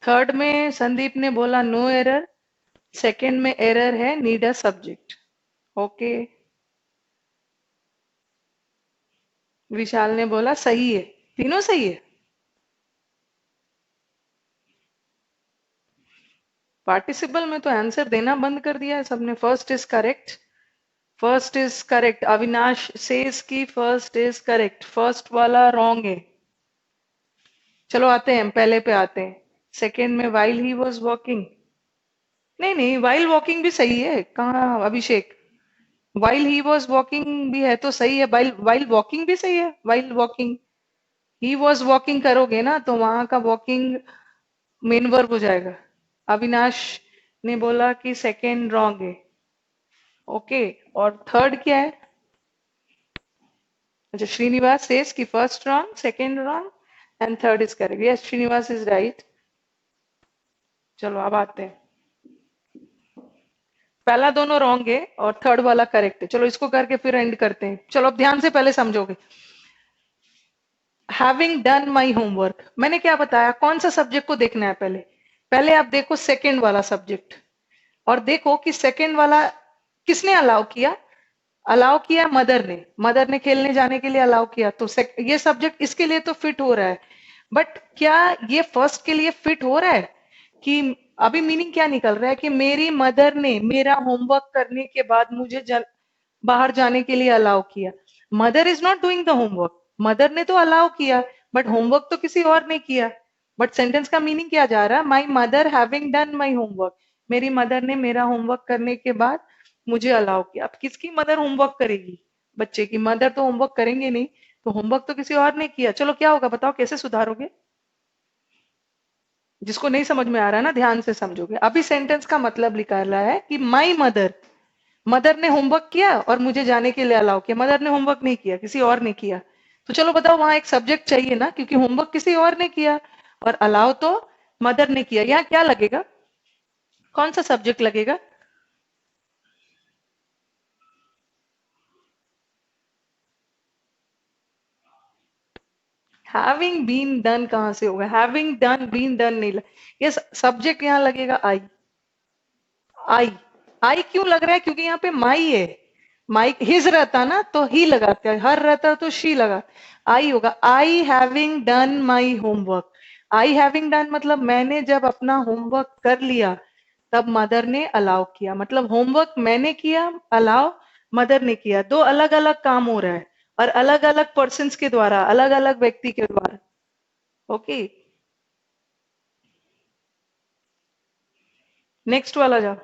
थर्ड में संदीप ने बोला नो एरर, सेकंड में एरर है नीड अ सब्जेक्ट, ओके। विशाल ने बोला सही है, तीनों सही है। पार्टिसिपल में तो आंसर देना बंद कर दिया है सबने। First is correct, first is correct. Avinash says की फर्स्ट इज करेक्ट, फर्स्ट वाला रॉन्ग है। चलो आते हैं, पहले पे आते हैं। सेकंड में वाइल ही वॉज वॉकिंग, नहीं नहीं, वाइल वॉकिंग भी सही है। कहाँ अभिषेक, वाइल ही वॉज वॉकिंग भी है तो सही है, वाइल वाइल वॉकिंग भी सही है। While walking, he was walking करोगे ना तो वहां का वॉकिंग मेन वर्ब हो जाएगा। अविनाश ने बोला कि सेकंड रॉन्ग है, ओके। और थर्ड क्या है। अच्छा, श्रीनिवास सेज कि first wrong, second wrong and third is correct. Yes, Srinivas is right. चलो अब आते हैं, पहला दोनों रॉन्ग है और थर्ड वाला करेक्ट है। चलो इसको करके फिर एंड करते हैं। चलो अब ध्यान से पहले समझोगे। हैविंग डन माई होमवर्क, मैंने क्या बताया, कौन सा सब्जेक्ट को देखना है पहले। पहले आप देखो सेकंड वाला सब्जेक्ट, और देखो कि सेकंड वाला किसने अलाउ किया। अलाउ किया मदर ने, मदर ने खेलने जाने के लिए अलाउ किया, तो ये सब्जेक्ट इसके लिए तो फिट हो रहा है। बट क्या ये फर्स्ट के लिए फिट हो रहा है कि अभी मीनिंग क्या निकल रहा है कि मेरी मदर ने मेरा होमवर्क करने के बाद मुझे बाहर जाने के लिए अलाउ किया। Mother is not doing the homework, mother ने तो अलाउ किया बट होमवर्क तो किसी और ने किया। बट सेंटेंस का मीनिंग क्या जा रहा है, my mother having done my homework, मेरी मदर ने मेरा होमवर्क करने के बाद मुझे अलाउ किया। अब किसकी मदर होमवर्क करेगी, बच्चे की मदर तो होमवर्क करेंगे नहीं, तो होमवर्क तो किसी और ने किया। चलो क्या होगा बताओ, कैसे सुधारोगे। जिसको नहीं समझ में आ रहा है ना, ध्यान से समझोगे। अभी सेंटेंस का मतलब निकाला है कि माई मदर, मदर ने होमवर्क किया और मुझे जाने के लिए अलाउ किया। मदर ने होमवर्क नहीं किया, किसी और ने किया। तो चलो बताओ, वहां एक सब्जेक्ट चाहिए ना, क्योंकि होमवर्क किसी और ने किया और अलाउ तो मदर ने किया। यहाँ क्या लगेगा, कौन सा सब्जेक्ट लगेगा? हैविंग बीन डन कहाँ से होगा? हैविंग डन बीन डन नहीं ये सब्जेक्ट यहाँ लगेगा आई। आई, आई क्यों लग रहा है? क्योंकि यहाँ पे माई है। माई हिज रहता ना तो ही लगाते हैं, हर रहता तो शी लगा। आई होगा, I having done my homework. I having done मतलब मैंने जब अपना होमवर्क कर लिया तब मदर ने अलाउ किया। मतलब होमवर्क मैंने किया, अलाउ मदर ने किया। दो अलग अलग काम हो रहा है और अलग अलग पर्सन के द्वारा, अलग अलग व्यक्ति के द्वारा। ओके, नेक्स्ट वाला जाओ।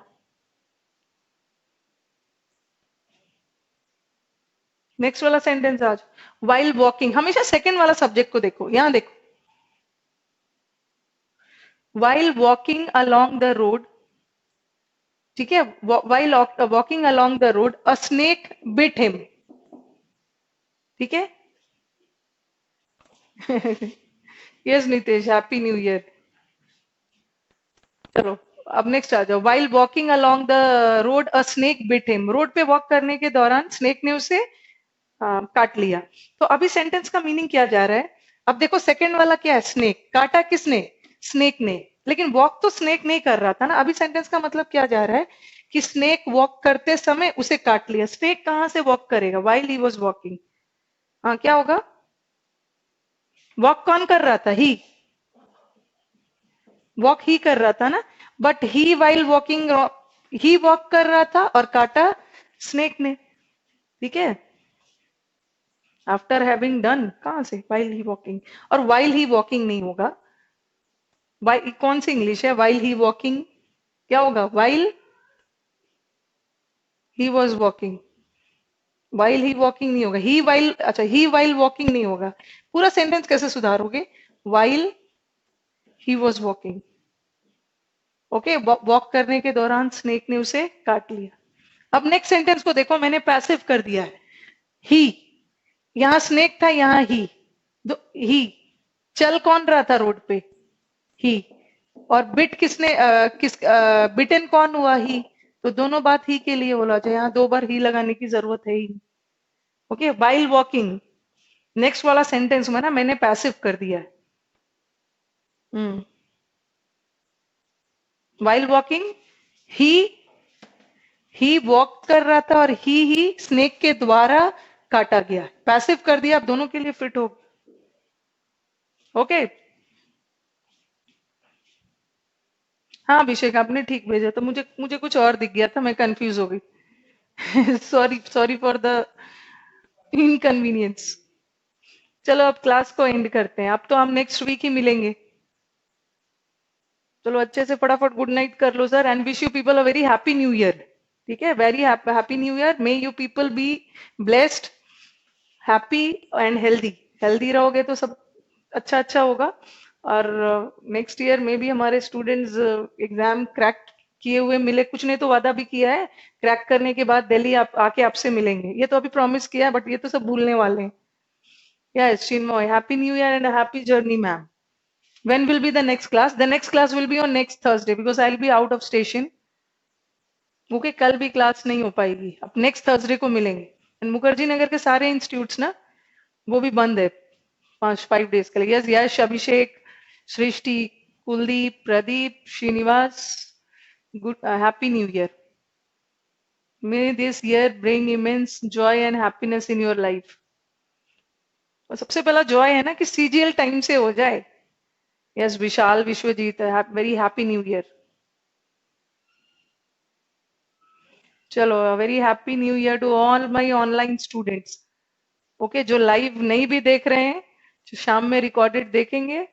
नेक्स्ट वाला सेंटेंस आज, वाइल वॉकिंग। हमेशा सेकंड वाला सब्जेक्ट को देखो, यहां देखो। While walking along the road, ठीक है, while walking along the road a snake bit him, ठीक है। Yes Nitesh, happy new year. चलो अब नेक्स्ट आ जाओ। While walking along the road a snake bit him, road पे वॉक करने के दौरान स्नेक ने उसे काट लिया। तो अभी सेंटेंस का मीनिंग क्या जा रहा है? अब देखो सेकंड वाला क्या है, स्नेक। काटा किसने? स्नेक ने। लेकिन वॉक तो स्नेक नहीं कर रहा था ना। अभी सेंटेंस का मतलब क्या जा रहा है कि स्नेक वॉक करते समय उसे काट लिया। स्नेक कहां से वॉक करेगा? While he was walking. हाँ, क्या होगा? वॉक कौन कर रहा था? ही। वॉक ही कर रहा था ना। But he while walking, he walk कर रहा था और काटा स्नेक ने, ठीक है। आफ्टर हैविंग डन कहां से? While he walking. और वाइल ही वॉकिंग नहीं होगा। वाइल कौन सी इंग्लिश है? वाइल ही वॉकिंग क्या होगा? While he was walking. While he walking नहीं होगा। ही वाइल, अच्छा, ही वाइल वॉकिंग नहीं होगा। पूरा सेंटेंस कैसे सुधारोगे? While he was walking. Okay, walk करने के दौरान स्नेक ने उसे काट लिया। अब नेक्स्ट सेंटेंस को देखो, मैंने पैसिव कर दिया है। ही, यहां स्नेक था, यहां ही। चल कौन रहा था रोड पे? ही। और बिट किसने, बिटन कौन हुआ? ही। तो दोनों बात ही के लिए बोला जाए, यहाँ दो बार ही लगाने की जरूरत है ही। Okay, while walking. नेक्स्ट वाला सेंटेंस में ना मैंने पैसिव कर दिया है। Hmm, while walking, he he walk कर रहा था और ही स्नेक के द्वारा काटा गया। पैसिव कर दिया, अब दोनों के लिए फिट हो। ओके। हाँ अभिषेक, आपने ठीक भेजा, तो मुझे मुझे कुछ और दिख गया था, मैं कंफ्यूज हो गई। Sorry, sorry for the inconvenience. चलो अब क्लास को एंड करते हैं, अब तो हम नेक्स्ट वीक ही मिलेंगे। चलो अच्छे से फटाफट गुड नाइट कर लो sir, and wish you people a very happy new year. ठीक है, very happy new year. May you people be blessed, happy and healthy. Healthy रहोगे तो सब अच्छा अच्छा होगा। और नेक्स्ट ईयर में भी हमारे स्टूडेंट्स एग्जाम क्रैक किए हुए मिले। कुछ ने तो वादा भी किया है, क्रैक करने के बाद दिल्ली आके आपसे मिलेंगे। ये तो अभी प्रॉमिस किया है, बट ये तो सब भूलने वाले हैं। Yes Chinmay, happy new year and happy journey ma'am. When will be the next class? The next class will be on next Thursday because I'll be out of station. Okay, कल भी class नहीं हो पाएगी, अब next Thursday को मिलेंगे। And Mukherjee Nagar के सारे इंस्टीट्यूट्स ना, वो भी बंद है 5-5 डेज के लिए। Yes Yash, Abhishek, Srishti, Kuldeep, Pradeep, Srinivas, good happy new year. May this year bring immense joy and happiness in your life. और सबसे पहला जॉय है ना कि सीजीएल टाइम से हो जाए। Yes Vishal, Vishwajit, very happy new year. चलो very happy new year to all my online students. Okay, जो लाइव नहीं भी देख रहे हैं, जो शाम में रिकॉर्डेड देखेंगे।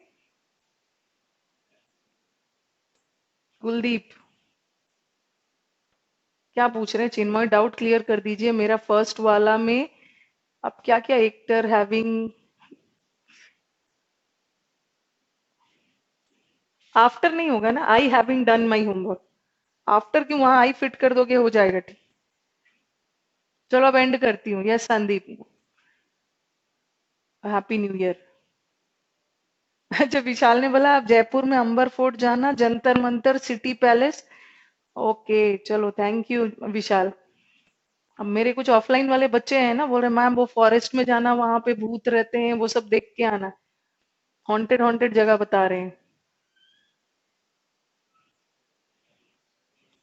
कुलदीप क्या पूछ रहे हैं? चिन्मय डाउट क्लियर कर दीजिए, मेरा फर्स्ट वाला में अब क्या क्या एक्टर हैविंग। आफ्टर नहीं होगा ना, I having done my homework. After क्यों, वहां आई फिट कर दोगे, हो जाएगा ठीक। चलो अब एंड करती हूँ। Yes Sandeep, happy new year. अच्छा, विशाल ने बोला आप जयपुर में अंबर फोर्ट जाना, Jantar Mantar, city palace. Okay, चलो थैंक यू विशाल। अब मेरे कुछ ऑफलाइन वाले बच्चे हैं ना, बोल रहे मैम वो फॉरेस्ट में जाना, वहां पे भूत रहते हैं, वो सब देख के आना। हॉन्टेड हॉन्टेड जगह बता रहे हैं।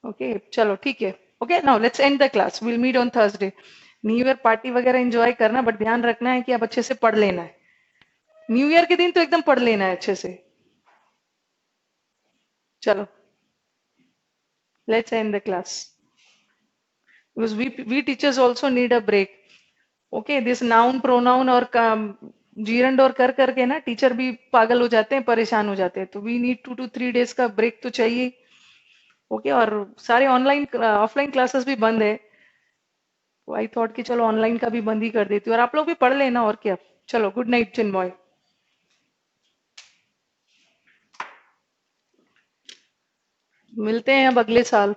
ओके, चलो ठीक है। Okay, now let's end the class, will meet on Thursday. New year party वगैरह एंजॉय करना, बट ध्यान रखना है कि आप अच्छे से पढ़ लेना है। न्यू ईयर के दिन तो एकदम पढ़ लेना है अच्छे से। चलो, let's end the class, because we teachers also need a break. Okay, this noun pronoun और जीरंड और कर करके ना टीचर भी पागल हो जाते हैं, परेशान हो जाते हैं, तो वी नीड 2 to 3 days का ब्रेक तो चाहिए। ओके, और सारे ऑनलाइन ऑफलाइन क्लासेस भी बंद है, तो आई थॉट कि चलो ऑनलाइन का भी बंद ही कर देती हूँ, और आप लोग भी पढ़ लेना, और क्या। चलो, गुड नाइट चिन्मॉय। मिलते हैं अब अगले साल।